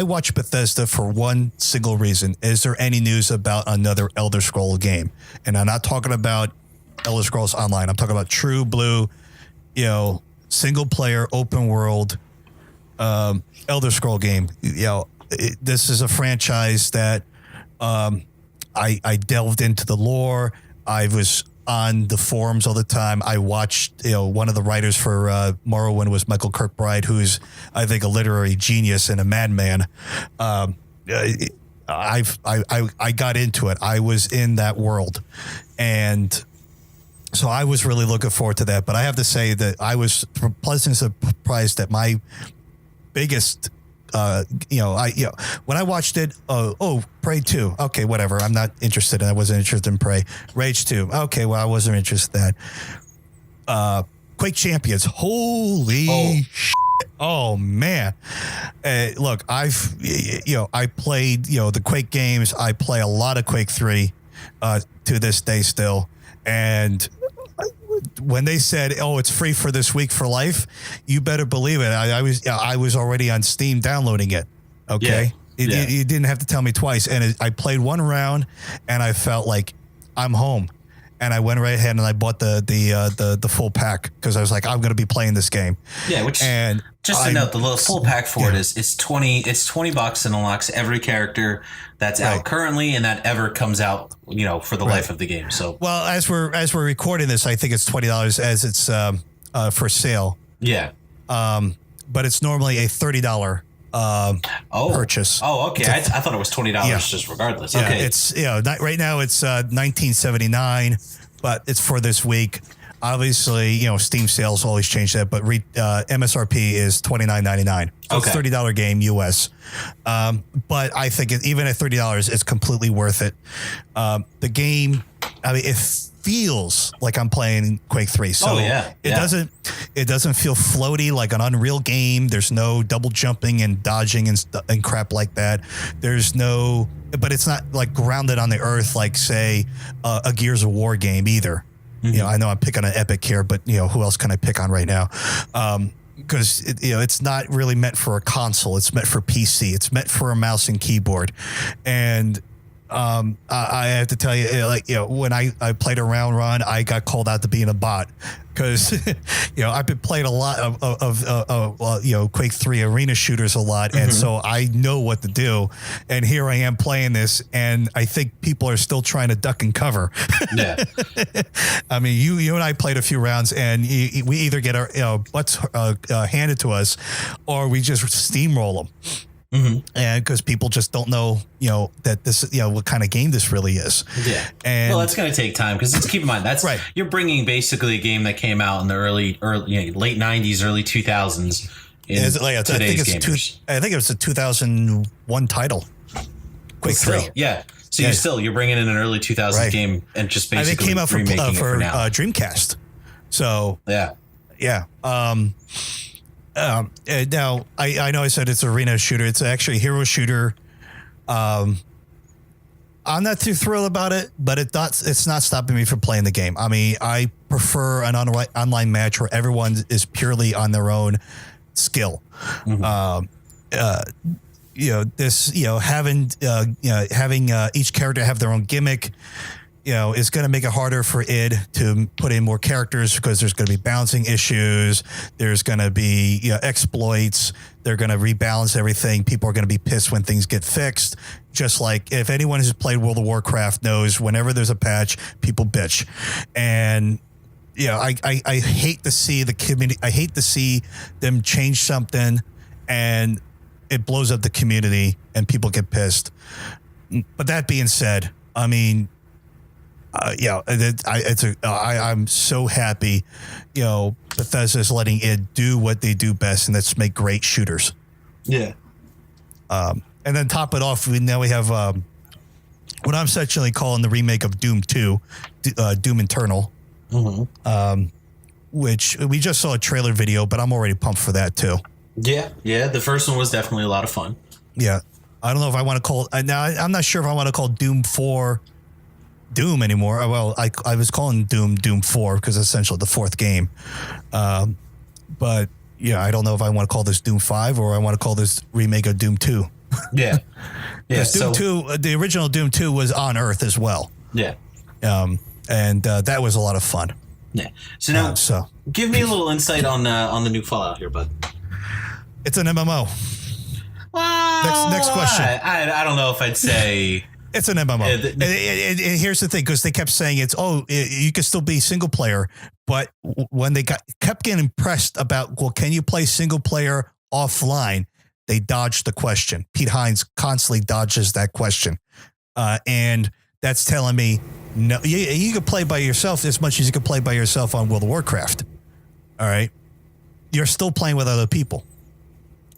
watched Bethesda for one single reason. Is there any news about another Elder Scroll game? And I'm not talking about Elder Scrolls Online. I'm talking about true blue, single player, open world, Elder Scroll game. This is a franchise that I delved into the lore. I was on the forums all the time. I watched, one of the writers for Morrowind was Michael Kirkbride, who's, I think, a literary genius and a madman. I got into it. I was in that world, and so I was really looking forward to that. But I have to say that I was pleasantly surprised that my biggest, when I watched it, Prey 2. Okay, whatever. I'm not interested. I wasn't interested in Prey. Rage 2. Okay, well, I wasn't interested in that. Quake Champions. Holy shit. Oh man. Look, I played, the Quake games. I play a lot of Quake 3 to this day still. And when they said, it's free for this week for life, you better believe it. I was already on Steam downloading it. Okay. Yeah. You didn't have to tell me twice. And I played one round and I felt like I'm home. And I went right ahead and I bought the full pack, because I was like, I'm going to be playing this game. Yeah. To note, the little full pack for it is $20 and unlocks every character that's out currently and that ever comes out, for the life of the game. So, well, as we're recording this, I think it's $20 as it's for sale. Yeah. But it's normally a $30 purchase. Oh, okay. I thought it was $20 just regardless. Yeah, okay. It's right now it's $19.79, but it's for this week. Obviously, Steam sales always change that, but MSRP is $29.99. So Okay. it's $30 game US. But I think even at $30, it's completely worth it. The game, it feels like I'm playing Quake 3. So it doesn't feel floaty like an Unreal game. There's no double jumping and dodging and crap like that. But it's not like grounded on the earth like, say, a Gears of War game either. I know I'm picking an Epic here, but who else can I pick on right now? Because it's not really meant for a console. It's meant for PC. It's meant for a mouse and keyboard. And I have to tell you, when I played a round run, I got called out to being a bot because, I've been playing a lot of Quake 3 arena shooters a lot. And so I know what to do. And here I am playing this. And I think people are still trying to duck and cover. Yeah. I mean, you and I played a few rounds and we either get our butts handed to us or we just steamroll them. And because people just don't know, that this, what kind of game this really is. Yeah. And well, that's going to take time because keep in mind that's right. You're bringing basically a game that came out in the late 90s, early 2000s. I think it was a 2001 title. Quake 3. Yeah. So you're bringing in an early 2000s game and just basically it came out for Dreamcast. So yeah. Now I know I said it's an arena shooter. It's actually a hero shooter. I'm not too thrilled about it, but it's not stopping me from playing the game. I mean, I prefer an online match where everyone is purely on their own skill. Having each character have their own gimmick, is going to make it harder for id to put in more characters because there's going to be balancing issues. There's going to be exploits. They're going to rebalance everything. People are going to be pissed when things get fixed. Just like if anyone who's played World of Warcraft knows, whenever there's a patch, people bitch. And I hate to see the community. I hate to see them change something and it blows up the community and people get pissed. But that being said, I mean, I'm so happy, Bethesda's letting it do what they do best, and that's make great shooters. Yeah. And then top it off, we have what I'm essentially calling the remake of Doom 2, Doom Eternal, which we just saw a trailer video, but I'm already pumped for that too. Yeah. The first one was definitely a lot of fun. Yeah. I don't know if I want to call now. I'm not sure if I want to call Doom 4 Doom anymore. Well, I was calling Doom 4 because it's essentially the fourth game. But I don't know if I want to call this Doom 5 or I want to call this remake of Doom 2. Yeah. Doom 2, the original Doom 2 was on Earth as well. Yeah. And that was a lot of fun. Yeah. So now, give me a little insight on the new Fallout here, bud. It's an MMO. Well, next question. I don't know if I'd say. It's an MMO. And here's the thing, because they kept saying you can still be single player, but when they kept getting pressed about, well, can you play single player offline? They dodged the question. Pete Hines constantly dodges that question, and that's telling me no. You can play by yourself as much as you can play by yourself on World of Warcraft. All right, you're still playing with other people,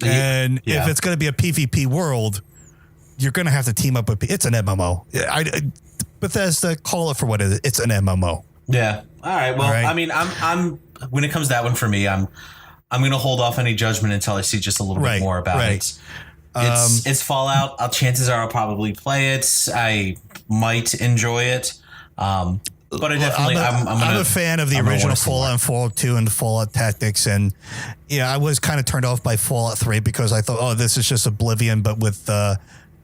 and if it's going to be a PvP world, you're going to have to team up with people. It's an MMO. Bethesda, call it for what it is. It's an MMO. Yeah. All right. Well, I mean, I'm when it comes to that one for me, I'm going to hold off any judgment until I see just a little bit more about it. It's Fallout. Chances are I'll probably play it. I might enjoy it. But I definitely, I'm a fan of the original Fallout and Fallout 2 and Fallout Tactics. And I was kind of turned off by Fallout 3 because I thought, this is just Oblivion, but with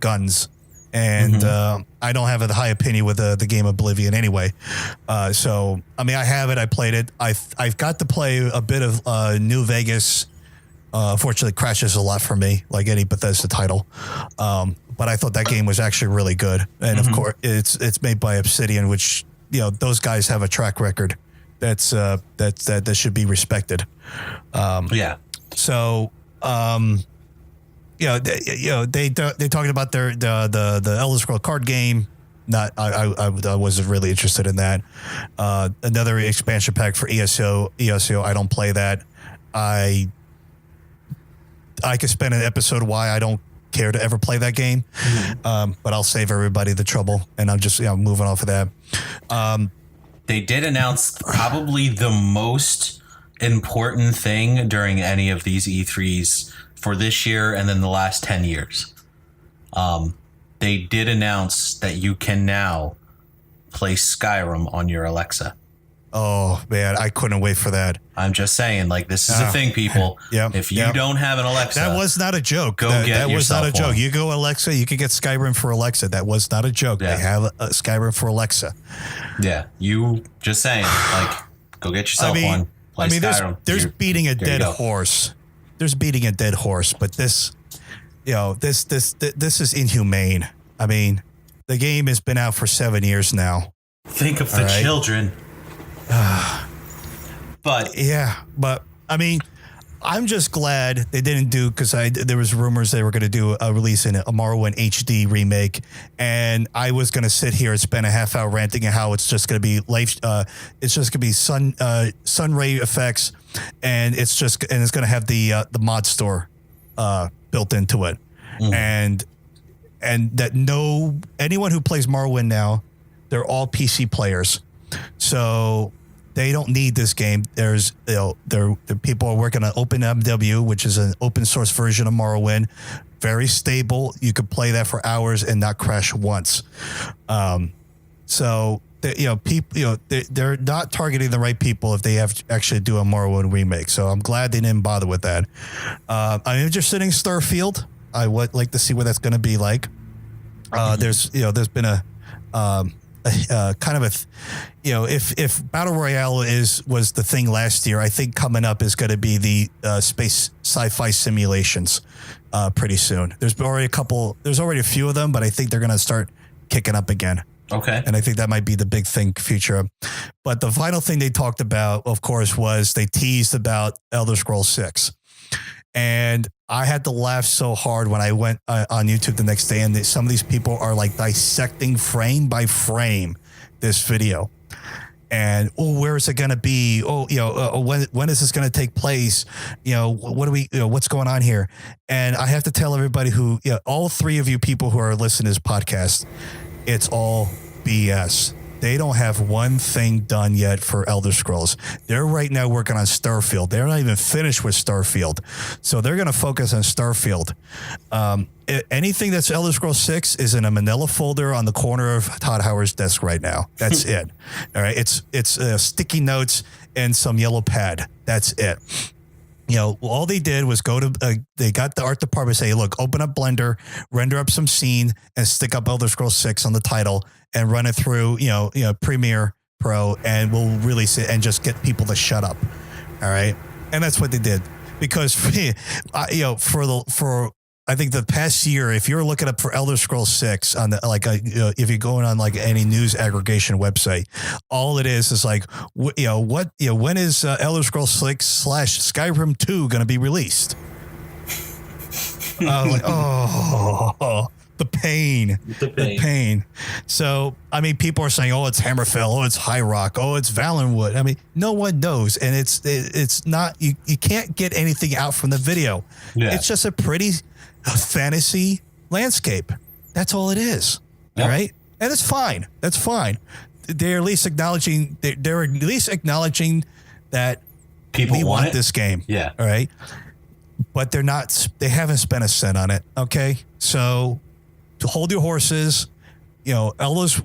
guns. And I don't have a high opinion with the game Oblivion anyway. So, I mean, I have it. I played it. I've got to play a bit of New Vegas. Fortunately, crashes a lot for me, like any Bethesda title. But I thought that game was actually really good. And of course, it's made by Obsidian, which, those guys have a track record that should be respected. So, they talking about the Elder Scrolls card game, not. I wasn't really interested in that. Another expansion pack for ESO. I don't play that. I could spend an episode why I don't care to ever play that game, but I'll save everybody the trouble, and I'm just moving off of that. They did announce probably the most important thing during any of these E3s for this year and then the last 10 years. They did announce that you can now play Skyrim on your Alexa. Oh man, I couldn't wait for that. I'm just saying, like, this is a thing, people. If you don't have an Alexa, that was not a joke. That was not a joke. one. You go Alexa, you can get Skyrim for Alexa. That was not a joke. Yeah. They have a Skyrim for Alexa. Yeah, you just saying, like, go get yourself one. Play Skyrim. There's beating a dead horse. There's beating a dead horse, but this, this is inhumane. I mean, the game has been out for 7 years now. Think of the children. But I mean, I'm just glad they didn't do, because there was rumors they were going to do a release in a Morrowind HD remake, and I was going to sit here and spend a half hour ranting on how it's just going to be it's just going to be sun ray effects, and it's going to have the mod store built into it, and that anyone who plays Morrowind now, they're all PC players, so they don't need this game. There's, the people are working on OpenMW, which is an open source version of Morrowind. Very stable. You could play that for hours and not crash once. So people, they're not targeting the right people if they have to actually do a Morrowind remake. So I'm glad they didn't bother with that. I'm interested in Starfield. I would like to see what that's going to be like. There's been a kind of if Battle Royale was the thing last year, I think coming up is going to be the space sci-fi simulations pretty soon. There's already a few of them, but I think they're going to start kicking up again. Okay. And I think that might be the big thing future. But the final thing they talked about, of course, was they teased about Elder Scrolls 6. And I had to laugh so hard when I went on YouTube the next day, and some of these people are like dissecting frame by frame this video. And where is it going to be? When is this going to take place? What's going on here? And I have to tell everybody all three of you people who are listening to this podcast, it's all BS. They don't have one thing done yet for Elder Scrolls. They're right now working on Starfield. They're not even finished with Starfield. So they're going to focus on Starfield. Anything that's Elder Scrolls 6 is in a manila folder on the corner of Todd Howard's desk right now. That's it. All right. It's sticky notes and some yellow pad. That's it. All they did was they got the art department to say, look, open up Blender, render up some scene, and stick up Elder Scrolls 6 on the title and run it through, Premiere Pro, and we'll release it and just get people to shut up. All right. And that's what they did, because, for I think the past year, if you're looking up for Elder Scrolls 6 on if you're going on like any news aggregation website, all it is like, when is Elder Scrolls 6 / Skyrim 2 going to be released? The pain. So, I mean, people are saying, oh, it's Hammerfell. Oh, it's High Rock. Oh, it's Valenwood. I mean, no one knows. And it's not, you can't get anything out from the video. Yeah. It's just a pretty fantasy landscape. That's all it is. Yep. All right. And it's fine. That's fine. They're at least acknowledging that people want this game. Yeah. All right. But they haven't spent a cent on it. Okay. So to hold your horses, all those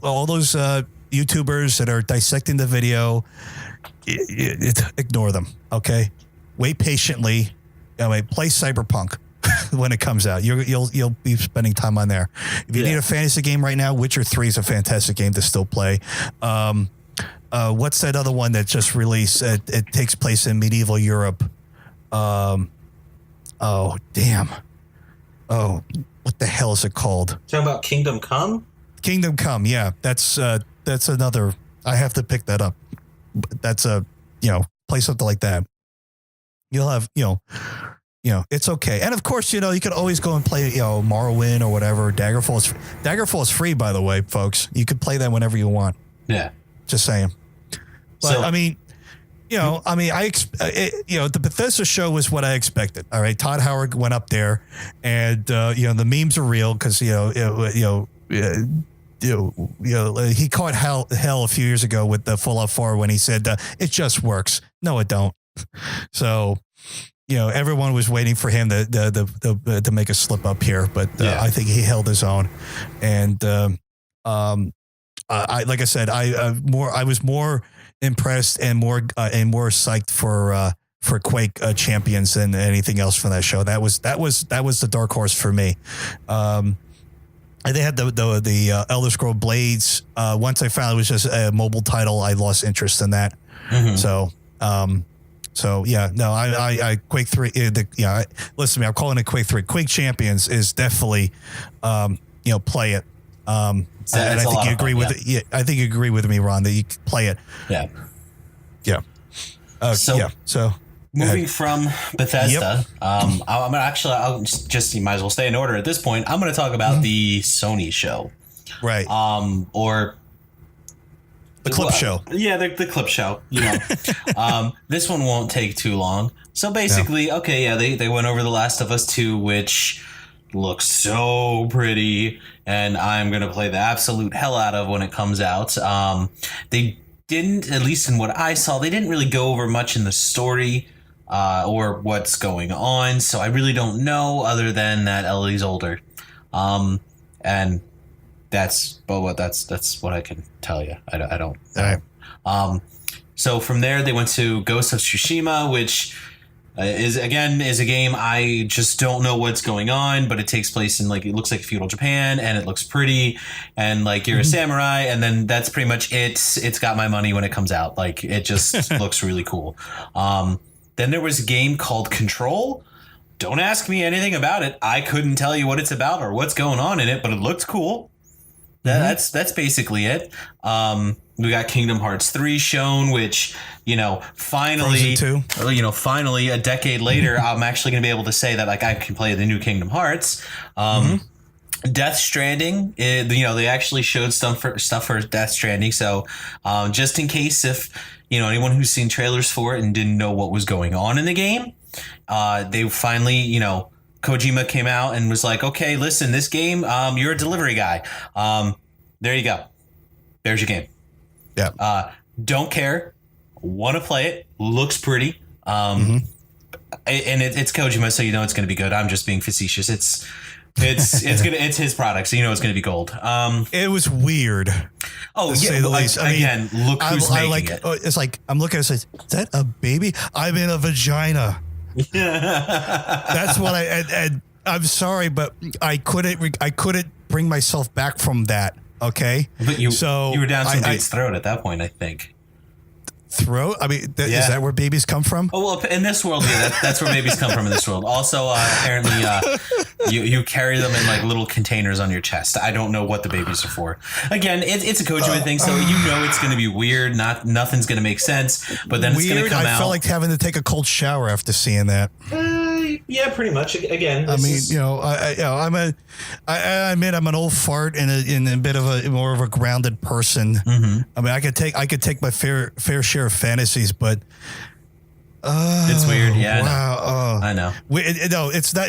YouTubers that are dissecting the video, ignore them. Okay. Wait patiently. Play Cyberpunk when it comes out. You'll be spending time on there. If you need a fantasy game right now, Witcher 3 is a fantastic game to still play. What's that other one that just released? It takes place in medieval Europe. Oh, damn. Oh, what the hell is it called? Talking about Kingdom Come? Kingdom Come, yeah. That's another. I have to pick that up. That's play something like that. You'll have, it's okay. And of course, you could always go and play, Morrowind or whatever. Daggerfall's free, by the way, folks. You could play that whenever you want. Yeah. Just saying. But So- I mean, the Bethesda show was what I expected. All right. Todd Howard went up there and, the memes are real because, he caught hell a few years ago with the Fallout 4 when he said, it just works. No, it don't. So, everyone was waiting for him to make a slip up here, but I think he held his own. And, like I said, I was more impressed and more psyched for Quake Champions than anything else from that show. That was the dark horse for me. They had the Elder Scrolls Blades. Once I found it was just a mobile title, I lost interest in that. Mm-hmm. So yeah, no, I Quake 3. Listen to me. I'm calling it Quake 3. Quake Champions is definitely, play it. And I think you agree with it. Yeah, I think you agree with me, Ron, that you can play it. Yeah. Yeah. So moving from Bethesda, I'm gonna I'll just you might as well stay in order at this point. I'm going to talk about the Sony show, right? Or the clip show. Yeah, the clip show. This one won't take too long. So basically, they went over The Last of Us 2, which looks so pretty, and I'm gonna play the absolute hell out of when it comes out. They didn't, at least in what I saw, they didn't really go over much in the story or what's going on. So I really don't know, other than that Ellie's older, and that's what I can tell you. I don't. All right. So from there, they went to Ghost of Tsushima, which is a game I just don't know what's going on, but it takes place in it looks like feudal Japan, and it looks pretty, and you're a samurai, and then that's pretty much it. It's got my money when it comes out. It just looks really cool. Then there was a game called Control. Don't ask me anything about it. I couldn't tell you what it's about or what's going on in it, but it looked cool. That's basically it. We got Kingdom Hearts 3 shown, which, finally, finally a decade later, I'm actually going to be able to say that I can play the new Kingdom Hearts. Death Stranding, they actually showed stuff for Death Stranding. So just in case if, anyone who's seen trailers for it and didn't know what was going on in the game, they finally, Kojima came out and was like, okay, listen, this game, you're a delivery guy. There you go. There's your game. Yeah. Don't care. Want to play it. Looks pretty. And it's Kojima, so it's going to be good. I'm just being facetious. It's his product, so it's going to be gold. It was weird. Oh, yeah. Say the least. Again, look who's making it. It's like I'm looking at it. Is that a baby? I'm in a vagina. That's what and I'm sorry, but I couldn't bring myself back from that. Okay, but you were down some dude's throat at that point, I think. Throat? I mean, is that where babies come from? Oh, well, in this world, yeah, that's where babies come from in this world. Also, apparently, you carry them in little containers on your chest. I don't know what the babies are for. Again, it's a Kojima thing, so it's going to be weird. Nothing's going to make sense. But then it's going to come out. I felt like having to take a cold shower after seeing that. Yeah, pretty much. Again, I'm an old fart and a bit of more of a grounded person. Mm-hmm. I mean, I could take my fair share of fantasies, but it's weird. Yeah, wow. I know. No, it's not.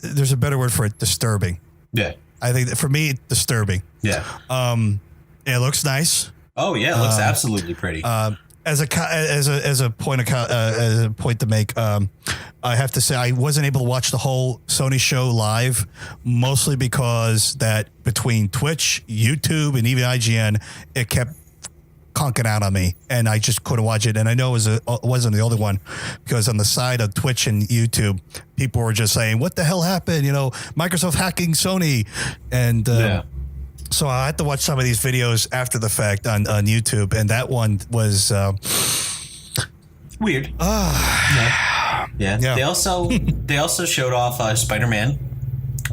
There's a better word for it. Disturbing. Yeah, I think that for me, it's disturbing. Yeah. It looks nice. Oh yeah, it looks absolutely pretty. As a point to make, I have to say I wasn't able to watch the whole Sony show live, mostly because that between Twitch, YouTube, and even IGN, it kept conking out on me, and I just couldn't watch it. And I know it wasn't the only one, because on the side of Twitch and YouTube, people were just saying, "What the hell happened?" Microsoft hacking Sony, and so I had to watch some of these videos after the fact on YouTube, and that one was weird. Yeah. They also showed off Spider-Man,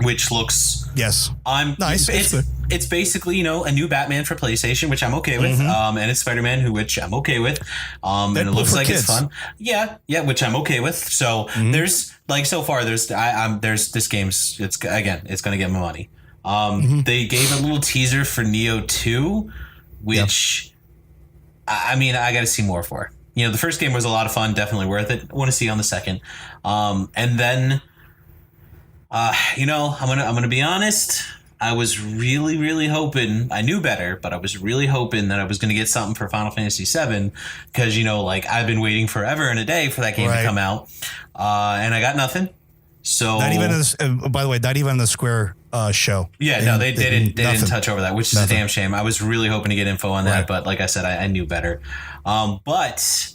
which looks nice. It's it's basically, a new Batman for PlayStation, which I'm okay with. And it's Spider-Man, which I'm okay with. And it looks like it's fun. Yeah, which I'm okay with. So there's so far there's this game's it's going to get my money. They gave a little teaser for Neo 2, which I got to see more for. The first game was a lot of fun, definitely worth it. I want to see on the second. And then I'm gonna be honest. I was really, really hoping. I knew better, but I was really hoping that I was gonna get something for Final Fantasy VII because I've been waiting forever and a day for that game to come out, and I got nothing. So not even by the way, not even the Square show. Yeah, they didn't touch over that, which is a damn shame. I was really hoping to get info on that, but like I said, I knew better. But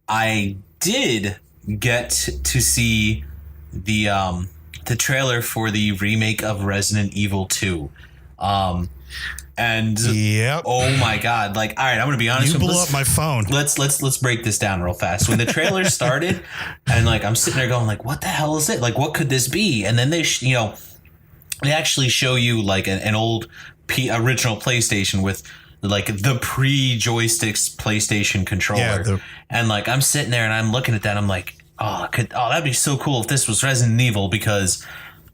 I did get to see the trailer for the remake of Resident Evil 2. Oh my God. All right, I'm going to be honest. You blew up my phone. Let's break this down real fast. When the trailer started and I'm sitting there going what the hell is it? What could this be? And then they actually show you an old original PlayStation with the pre-joysticks PlayStation controller. And I'm sitting there and I'm looking at that. I'm like, that'd be so cool if this was Resident Evil because,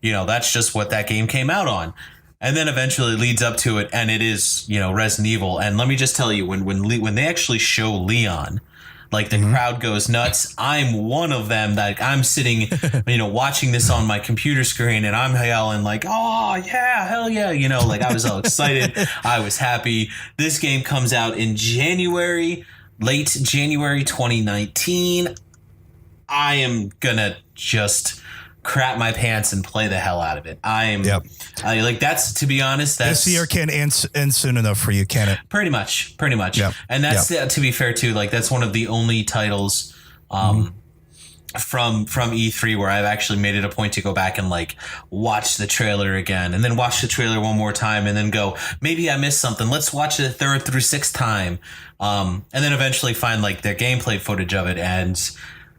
that's just what that game came out on. And then eventually leads up to it and it is, Resident Evil. And let me just tell you, when they actually show Leon, the crowd goes nuts. I'm one of them that I'm sitting, watching this on my computer screen and I'm yelling oh yeah, hell yeah. I was all excited. I was happy. This game comes out in late January 2019. I am gonna just crap my pants and play the hell out of it. That's, to be honest, that's this year can't end soon enough for you, can it? Pretty much. And that's to be fair too. That's one of the only titles from E3 where I've actually made it a point to go back and watch the trailer again and then watch the trailer one more time and then go, maybe I missed something. Let's watch it a third through sixth time. And then eventually find their gameplay footage of it and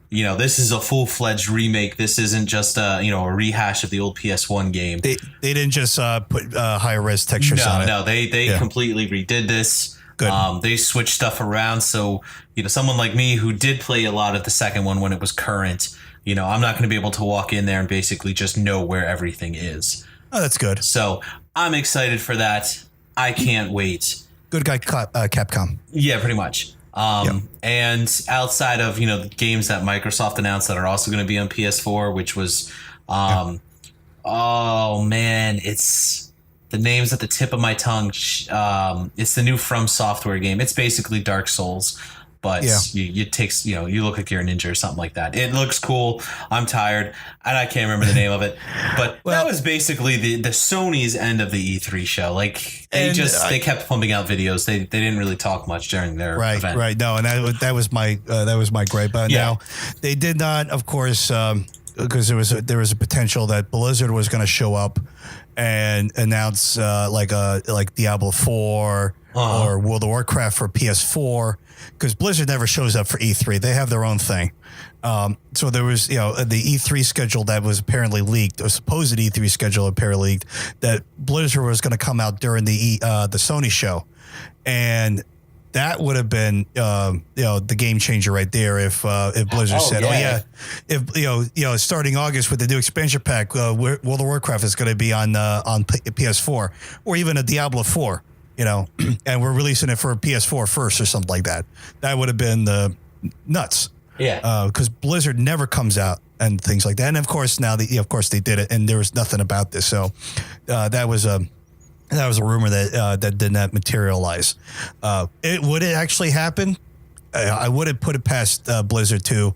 this is a full-fledged remake. This isn't just a rehash of the old PS1 game. They didn't just put higher res textures on it. No, they completely redid this. Good. They switched stuff around. So, someone like me who did play a lot of the second one when it was current, I'm not going to be able to walk in there and basically just know where everything is. Oh, that's good. So I'm excited for that. I can't wait. Good guy, Capcom. Yeah, pretty much. And outside of, the games that Microsoft announced that are also going to be on PS4, which was, oh man, it's the name's at the tip of my tongue. It's the new From Software game. It's basically Dark Souls, but you look like you're a ninja or something like that. It looks cool. I'm tired and I can't remember the name of it, but that was basically the Sony's end of the E3 show. They kept pumping out videos. They didn't really talk much during their event. Right. No. And that was my gripe. But now they did not, of course, because there was a potential that Blizzard was going to show up and announce like Diablo 4 or World of Warcraft for PS4, because Blizzard never shows up for E3. They have their own thing. So there was, the E3 schedule that was apparently leaked, or supposed E3 schedule apparently leaked, that Blizzard was going to come out during the Sony show, and that would have been, the game changer right there if Blizzard if starting August with the new expansion pack, World of Warcraft is going to be on PS4 or even a Diablo 4, and we're releasing it for PS4 first or something like that. That would have been nuts. Yeah. Because Blizzard never comes out and things like that. And of course now they did it, and there was nothing about this. So that was a rumor that did not materialize. Would it actually happen? I wouldn't put it past Blizzard to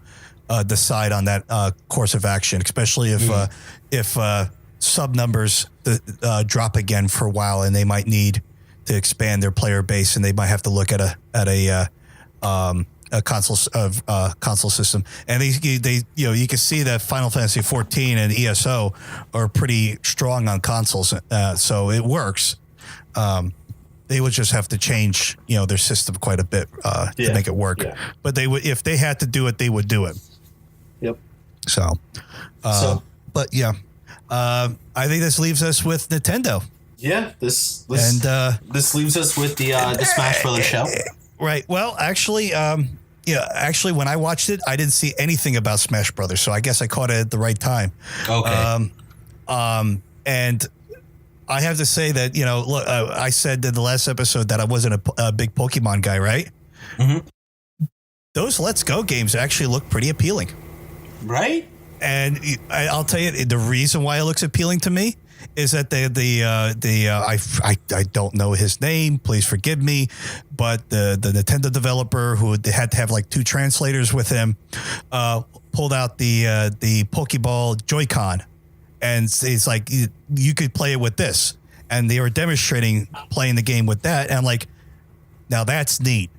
decide on that course of action, especially if sub numbers drop again for a while, and they might need to expand their player base, and they might have to look at a console system. And they you can see that Final Fantasy 14 and ESO are pretty strong on consoles, so it works. They would just have to change their system quite a bit to make it work. Yeah. But they would, if they had to do it, they would do it. Yep. But yeah, I think this leaves us with Nintendo. Yeah, this And this leaves us with the Smash Brothers show. right. Well, actually, when I watched it, I didn't see anything about Smash Brothers, so I guess I caught it at the right time. Okay. And I have to say that, look, I said in the last episode that I wasn't a big Pokemon guy, right? Mm-hmm. Those Let's Go games actually look pretty appealing. Right? And I'll tell you, the reason why it looks appealing to me is that I don't know his name. Please forgive me, but the Nintendo developer who had to have like 2 translators with him pulled out the Pokeball Joy-Con, and it's like you could play it with this, and they were demonstrating playing the game with that, and I'm like, now that's neat.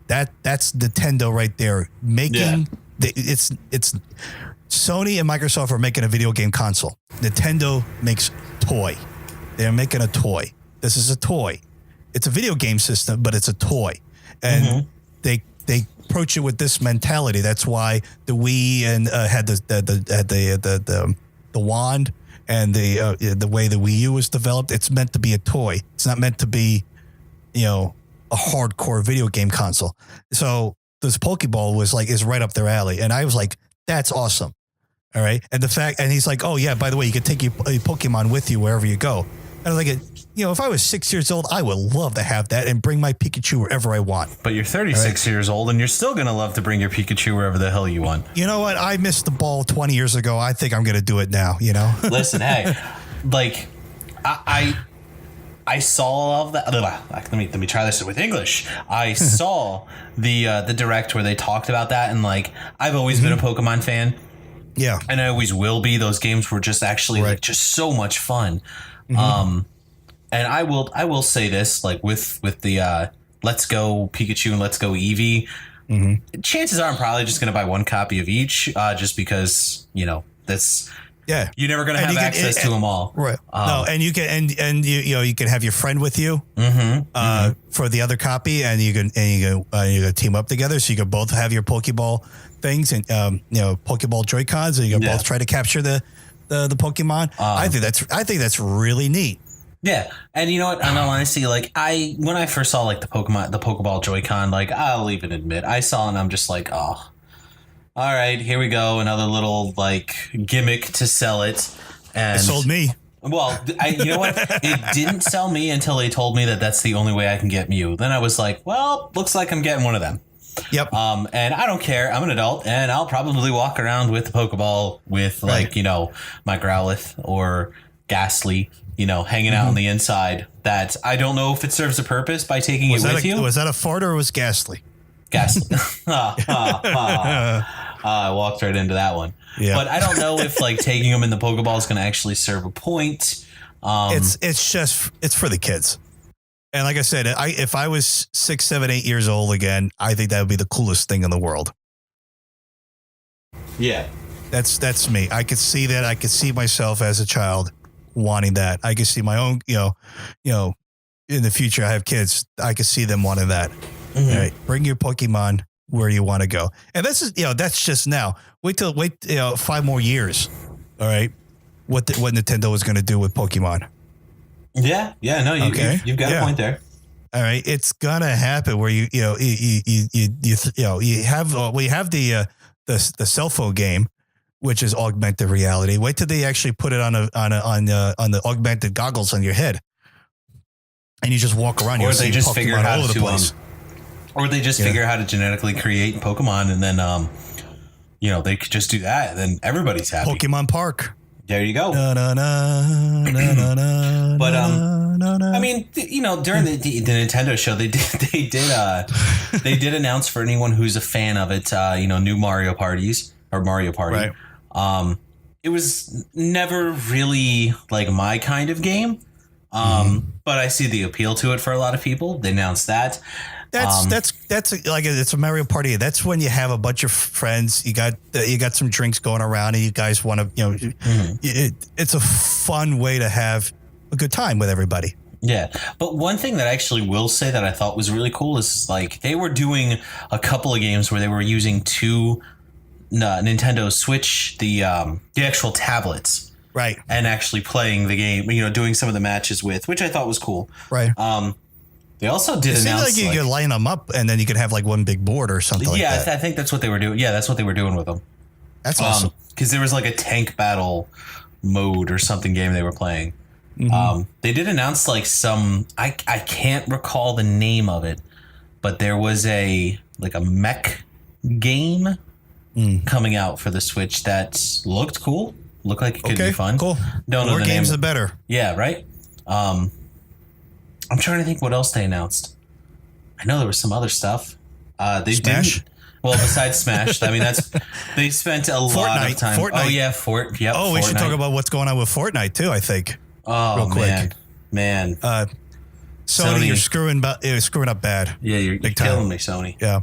That's Nintendo right there making it's Sony and Microsoft are making a video game console. Nintendo makes toy. They're making a toy. This is a toy. It's a video game system, but it's a toy. And they approach it with this mentality. That's why the Wii and had the wand, and the way the Wii U was developed. It's meant to be a toy. It's not meant to be, a hardcore video game console. So this Pokeball is right up their alley, and I was like, that's awesome. All right. And he's like, oh yeah, by the way, you can take your Pokemon with you wherever you go. And I was like, if I was 6 years old, I would love to have that and bring my Pikachu wherever I want. But you're 36 years old, and you're still going to love to bring your Pikachu wherever the hell you want. You know what? I missed the ball 20 years ago. I think I'm going to do it now, Listen, hey, I saw all of that. Let me try this with English. I saw the direct where they talked about that, and I've always been a Pokemon fan. Yeah, and I always will be. Those games were just actually just so much fun. And I will say this, with the Let's Go Pikachu and Let's Go Eevee, chances are I'm probably just going to buy one copy of each, just because that's. Yeah, you're never gonna have access to them all, right? No, and you can you can have your friend with you for the other copy, and you can team up together, so you can both have your Pokeball things and Pokeball Joy-Cons, and you can both try to capture the Pokemon. I think that's really neat. Yeah, and you know what? In all honesty, when I first saw the Pokeball Joy-Con, I'll even admit I saw it and I'm just like, oh. All right, here we go. Another little gimmick to sell it. And it sold me. Well, you know what? It didn't sell me until they told me that that's the only way I can get Mew. Then I was like, well, looks like I'm getting one of them. Yep. And I don't care. I'm an adult, and I'll probably walk around with the Pokeball with my Growlithe or Ghastly, hanging out on the inside. That I don't know if it serves a purpose by taking it with you. Was that a fart or was Ghastly? Ghastly. I walked right into that one. Yeah. But I don't know if taking them in the Pokeball is going to actually serve a point. It's for the kids. And like I said, if I was 6, 7, 8 years old again, I think that would be the coolest thing in the world. Yeah. That's me. I could see that. I could see myself as a child wanting that. I could see my own, in the future, I have kids. I could see them wanting that. All right, bring your Pokemon where you want to go, and that's just now. Wait 5 more years. All right, what Nintendo is going to do with Pokemon? Yeah, no, you've got a point there. All right, it's gonna happen where you have the cell phone game, which is augmented reality. Wait till they actually put it on the augmented goggles on your head, and you just walk around. Or they just figure out how to or they just figure out how to genetically create Pokemon, and then they could just do that, and then everybody's happy. Pokemon Park. There you go. But I mean, during the Nintendo show, they did announce for anyone who's a fan of it, new Mario Party. Right. It was never really my kind of game. But I see the appeal to it for a lot of people. They announced that. That's it's a Mario Party. That's when you have a bunch of friends. You got some drinks going around, and you guys want to it's a fun way to have a good time with everybody. Yeah, but one thing that I actually will say that I thought was really cool is they were doing a couple of games where they were using two Nintendo Switch, the actual tablets. Right. and actually playing the game, doing some of the matches with, which I thought was cool. Right. They also did It seems announce like you could line them up and then you could have like one big board or something like that. I think that's what they were doing. Yeah, that's what they were doing with them. That's awesome. Because there was like a tank battle mode or something game they were playing. They did announce like some, I can't recall the name of it, but there was a mech game coming out for the Switch that looked cool. Looked like it could be fun. Cool. Don't know More the games, name. the better. Yeah, right. I'm trying to think what else they announced. I know there was some other stuff. They Smash? didn't. Well, besides Smash, I mean they spent a lot of time. Fortnite. Oh yeah, Yep. We should talk about what's going on with Fortnite too. I think. Oh real quick. man. Sony, you're screwing up bad. Yeah, you're killing me, Sony. Yeah.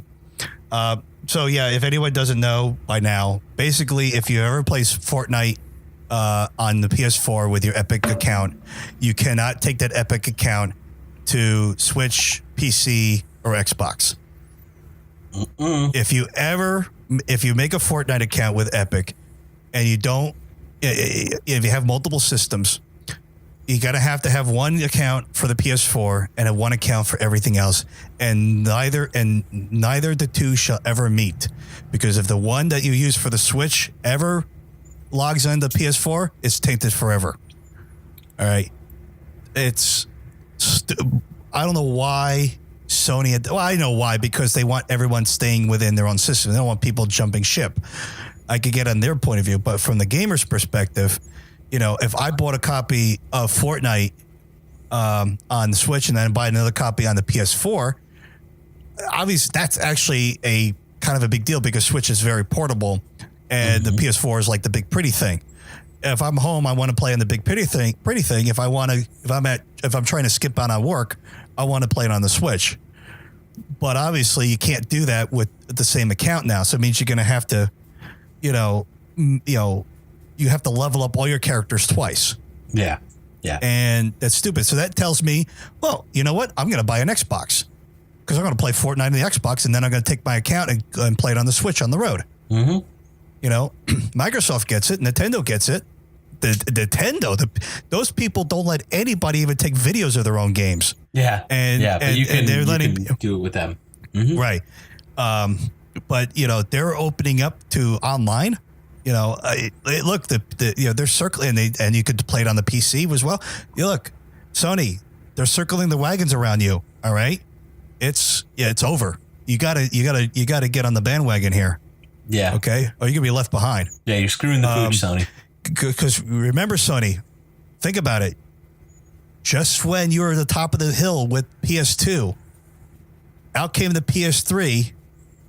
So yeah, if anyone doesn't know by now, basically, if you ever play Fortnite on the PS4 with your Epic account, you cannot take that Epic account to Switch, PC, or Xbox. If you make a Fortnite account with Epic and you don't, if you have multiple systems, you gotta have to have one account for the PS4 and one account for everything else, and neither the two shall ever meet, because if the one that you use for the Switch ever logs on the PS4, it's tainted forever. All right, I don't know why Sony I know why, because they want everyone staying within their own system. They don't want people jumping ship. I could get on their point of view, but from the gamer's perspective, if I bought a copy of Fortnite on the Switch and then buy another copy on the PS4, obviously that's actually a kind of a big deal, because Switch is very portable and the PS4 is like the big pretty thing. If I'm home, I want to play on the big pretty thing. If I'm trying to skip out on work, I want to play it on the Switch. But obviously you can't do that with the same account now. So it means you're going to have to, you have to level up all your characters twice. Yeah. Yeah. And that's stupid. So that tells me, well, you know what? I'm going to buy an Xbox, because I'm going to play Fortnite on the Xbox, and then I'm going to take my account and play it on the Switch on the road. Microsoft gets it. Nintendo gets it. Those people don't let anybody even take videos of their own games. Yeah. But you can do it with them. Right. But they're opening up to online. Look, they're circling, and you could play it on the PC as well. Look, Sony, they're circling the wagons around you. All right, it's over. You gotta get on the bandwagon here. Yeah. Okay. Or you're gonna be left behind. Yeah, you're screwing the pooch, Sony. Because remember, Sony, think about it. Just when you were at the top of the hill with PS2, out came the PS3,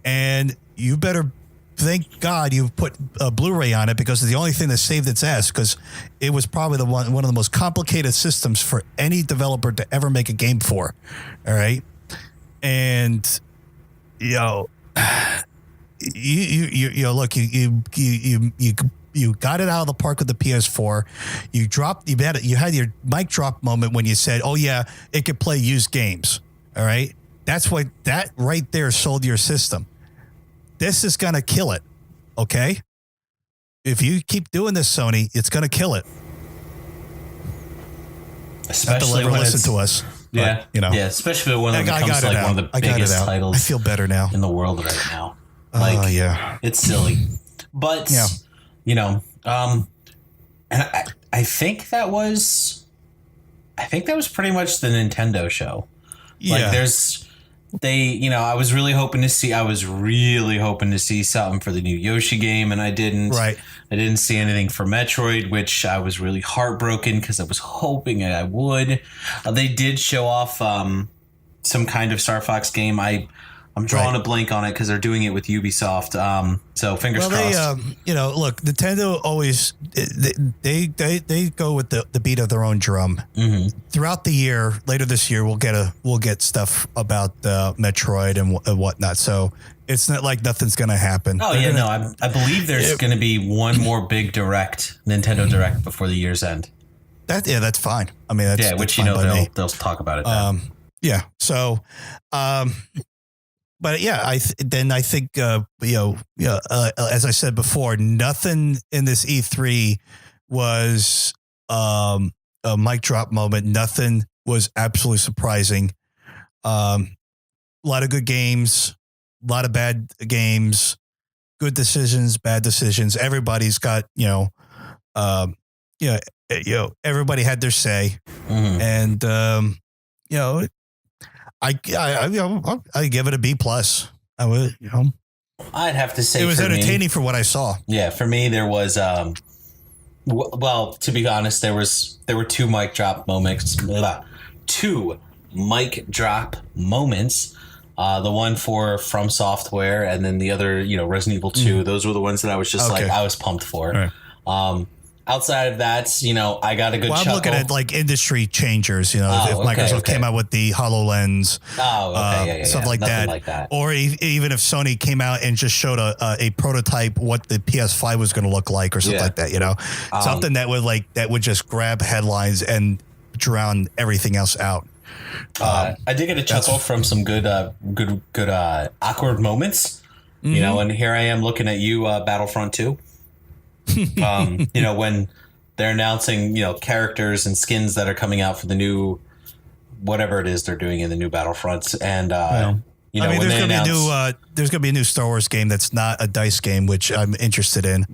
and you better thank God you put a Blu-ray on it, because it's the only thing that saved its ass, because it was probably one of the most complicated systems for any developer to ever make a game for. All right. And, look, you got it out of the park with the PS4. You had your mic drop moment when you said, oh yeah, it could play used games. All right. That's what that right there sold your system. This is going to kill it. Okay. If you keep doing this, Sony, it's going to kill it. Especially when listen to us. Yeah. But, yeah. Especially when it becomes like one of the biggest titles. I feel better now in the world right now. Oh yeah. It's silly, but and I think that was pretty much the Nintendo show. Yeah. I was really hoping to see something for the new Yoshi game, and I didn't. Right. I didn't see anything for Metroid, which I was really heartbroken, because I was hoping I would. They did show off some kind of Star Fox game. I'm drawing a blank on it because they're doing it with Ubisoft. So fingers crossed. Look, Nintendo always they go with the beat of their own drum. Mm-hmm. Throughout the year, later this year, we'll get stuff about Metroid and whatnot. So it's not like nothing's going to happen. Oh I believe there's going to be one more big Nintendo Direct before the year's end. That's fine. I mean, that's which fine they'll talk about it. Then. Yeah. So, but yeah, I think as I said before, nothing in this E3 was a mic drop moment. Nothing was absolutely surprising. A lot of good games, a lot of bad games, good decisions, bad decisions. Everybody's got, everybody had their say, and I give it a B plus. I would, I'd have to say it was entertaining me, for what I saw. Yeah, for me there was well, to be honest, there were two mic drop moments. Two mic drop moments. The one from Software, and then the other, Resident Evil 2. Those were the ones that I was just I was pumped for. Right. Outside of that, I got a good chuckle. I'm looking at like industry changers, if Microsoft came out with the HoloLens, stuff like that. Or even if Sony came out and just showed a prototype what the PS5 was going to look like or something like that, something that would just grab headlines and drown everything else out. I did get a chuckle from some good awkward moments, and here I am looking at you, Battlefront 2. When they're announcing, characters and skins that are coming out for the new, whatever it is they're doing in the new Battlefronts. And, there's going to be a new Star Wars game that's not a dice game, which I'm interested in.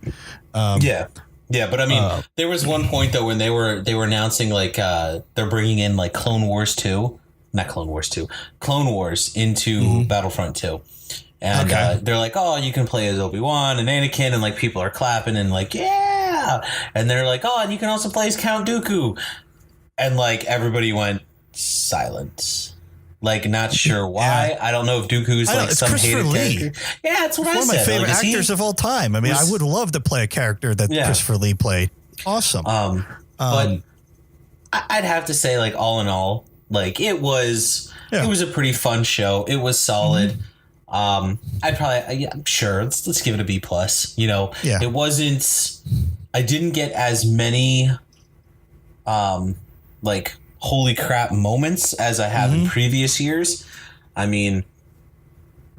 Yeah, but there was one point though when they were announcing they're bringing in Clone Wars into Battlefront 2. And they're like, oh, you can play as Obi-Wan and Anakin, and people are clapping and yeah. And they're like, oh, and you can also play as Count Dooku. And everybody went silent. Not sure why. Yeah. I don't know if Dooku's some hated character. Yeah, that's what I said. One of my favorite actors of all time. I mean, I would love to play a character that Christopher Lee played. Awesome. But I'd have to say, all in all, it was a pretty fun show. It was solid. Mm-hmm. I'm sure. Let's give it a B plus. It wasn't. I didn't get as many, holy crap moments as I have in previous years. I mean,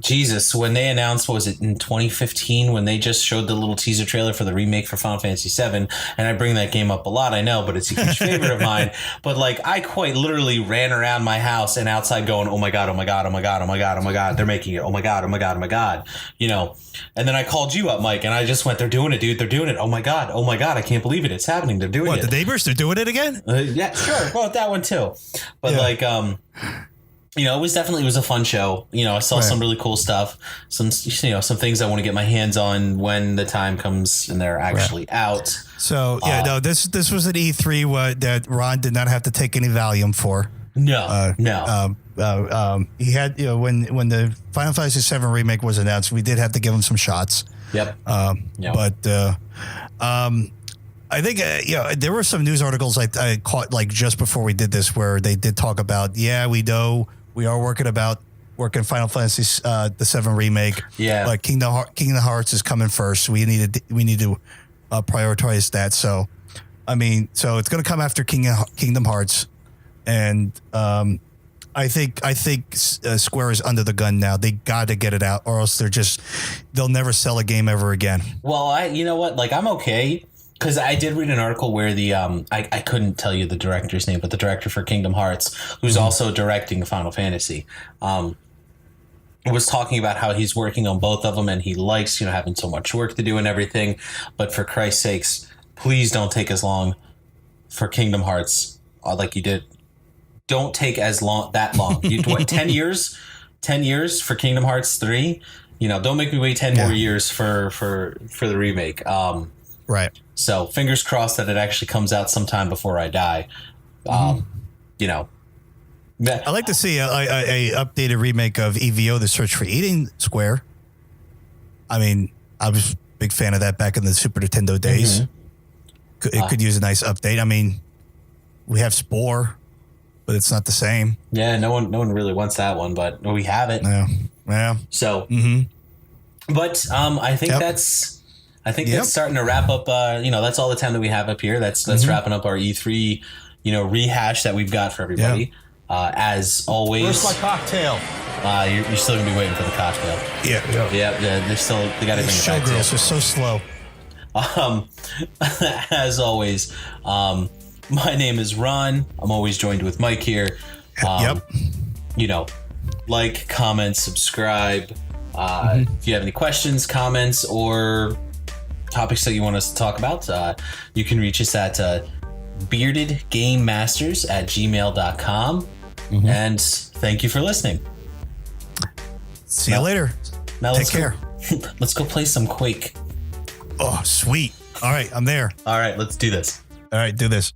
Jesus, when they announced, what was it, in 2015, when they just showed the little teaser trailer for the remake for Final Fantasy VII, and I bring that game up a lot, I know, but it's a huge favorite of mine. But I quite literally ran around my house and outside going, oh my God, oh my God, oh my God, oh my God, oh my God, they're making it, oh my God, oh my God, oh my God, And then I called you up, Mike, and I just went, they're doing it, dude, they're doing it, oh my God, I can't believe it, it's happening, they're doing it. What, the neighbors, they're doing it again? Yeah, sure, well, that one too. But it was a fun show. I saw some really cool stuff, some things I want to get my hands on when the time comes and they're actually out. So this was an E3 that Ron did not have to take any Valium for. No. He had, when the Final Fantasy VII remake was announced, we did have to give him some shots. Yep. But I think, there were some news articles I caught just before we did this where they did talk about, we know we are working Final Fantasy the 7 remake. Yeah. Like Kingdom Hearts is coming first. We need to prioritize that. So, it's going to come after Kingdom Hearts. And I think Square is under the gun now. They got to get it out or else they'll never sell a game ever again. Well, you know what? I'm okay. Because I did read an article where the I couldn't tell you the director's name, but the director for Kingdom Hearts, who's also directing Final Fantasy, was talking about how he's working on both of them and he likes having so much work to do and everything. But for Christ's sakes, please don't take as long for Kingdom Hearts like you did. Don't take that long. 10 years? 10 years for Kingdom Hearts 3? Don't make me wait 10 more years for the remake. Right. So fingers crossed that it actually comes out sometime before I die. I'd like to see a updated remake of EVO, The Search for Eden Square. I was a big fan of that back in the Super Nintendo days. It could use a nice update. We have Spore, but it's not the same. Yeah, no one really wants that one, but we have it. Yeah. So, but I think that's starting to wrap up. That's all the time that we have up here. That's wrapping up our E3, rehash that we've got for everybody. As always, where's my cocktail? You're still gonna be waiting for the cocktail. Yeah. They got to bring it back. Showgirls are so slow. Um, as always, my name is Ron. I'm always joined with Mike here. Yep. You know, like, comment, subscribe. If you have any questions, comments, or topics that you want us to talk about, you can reach us at beardedgamemasters@gmail.com. And thank you for listening. See you later. Now Take care. Let's go play some Quake. Oh, sweet. All right, I'm there. All right, let's do this. All right, do this.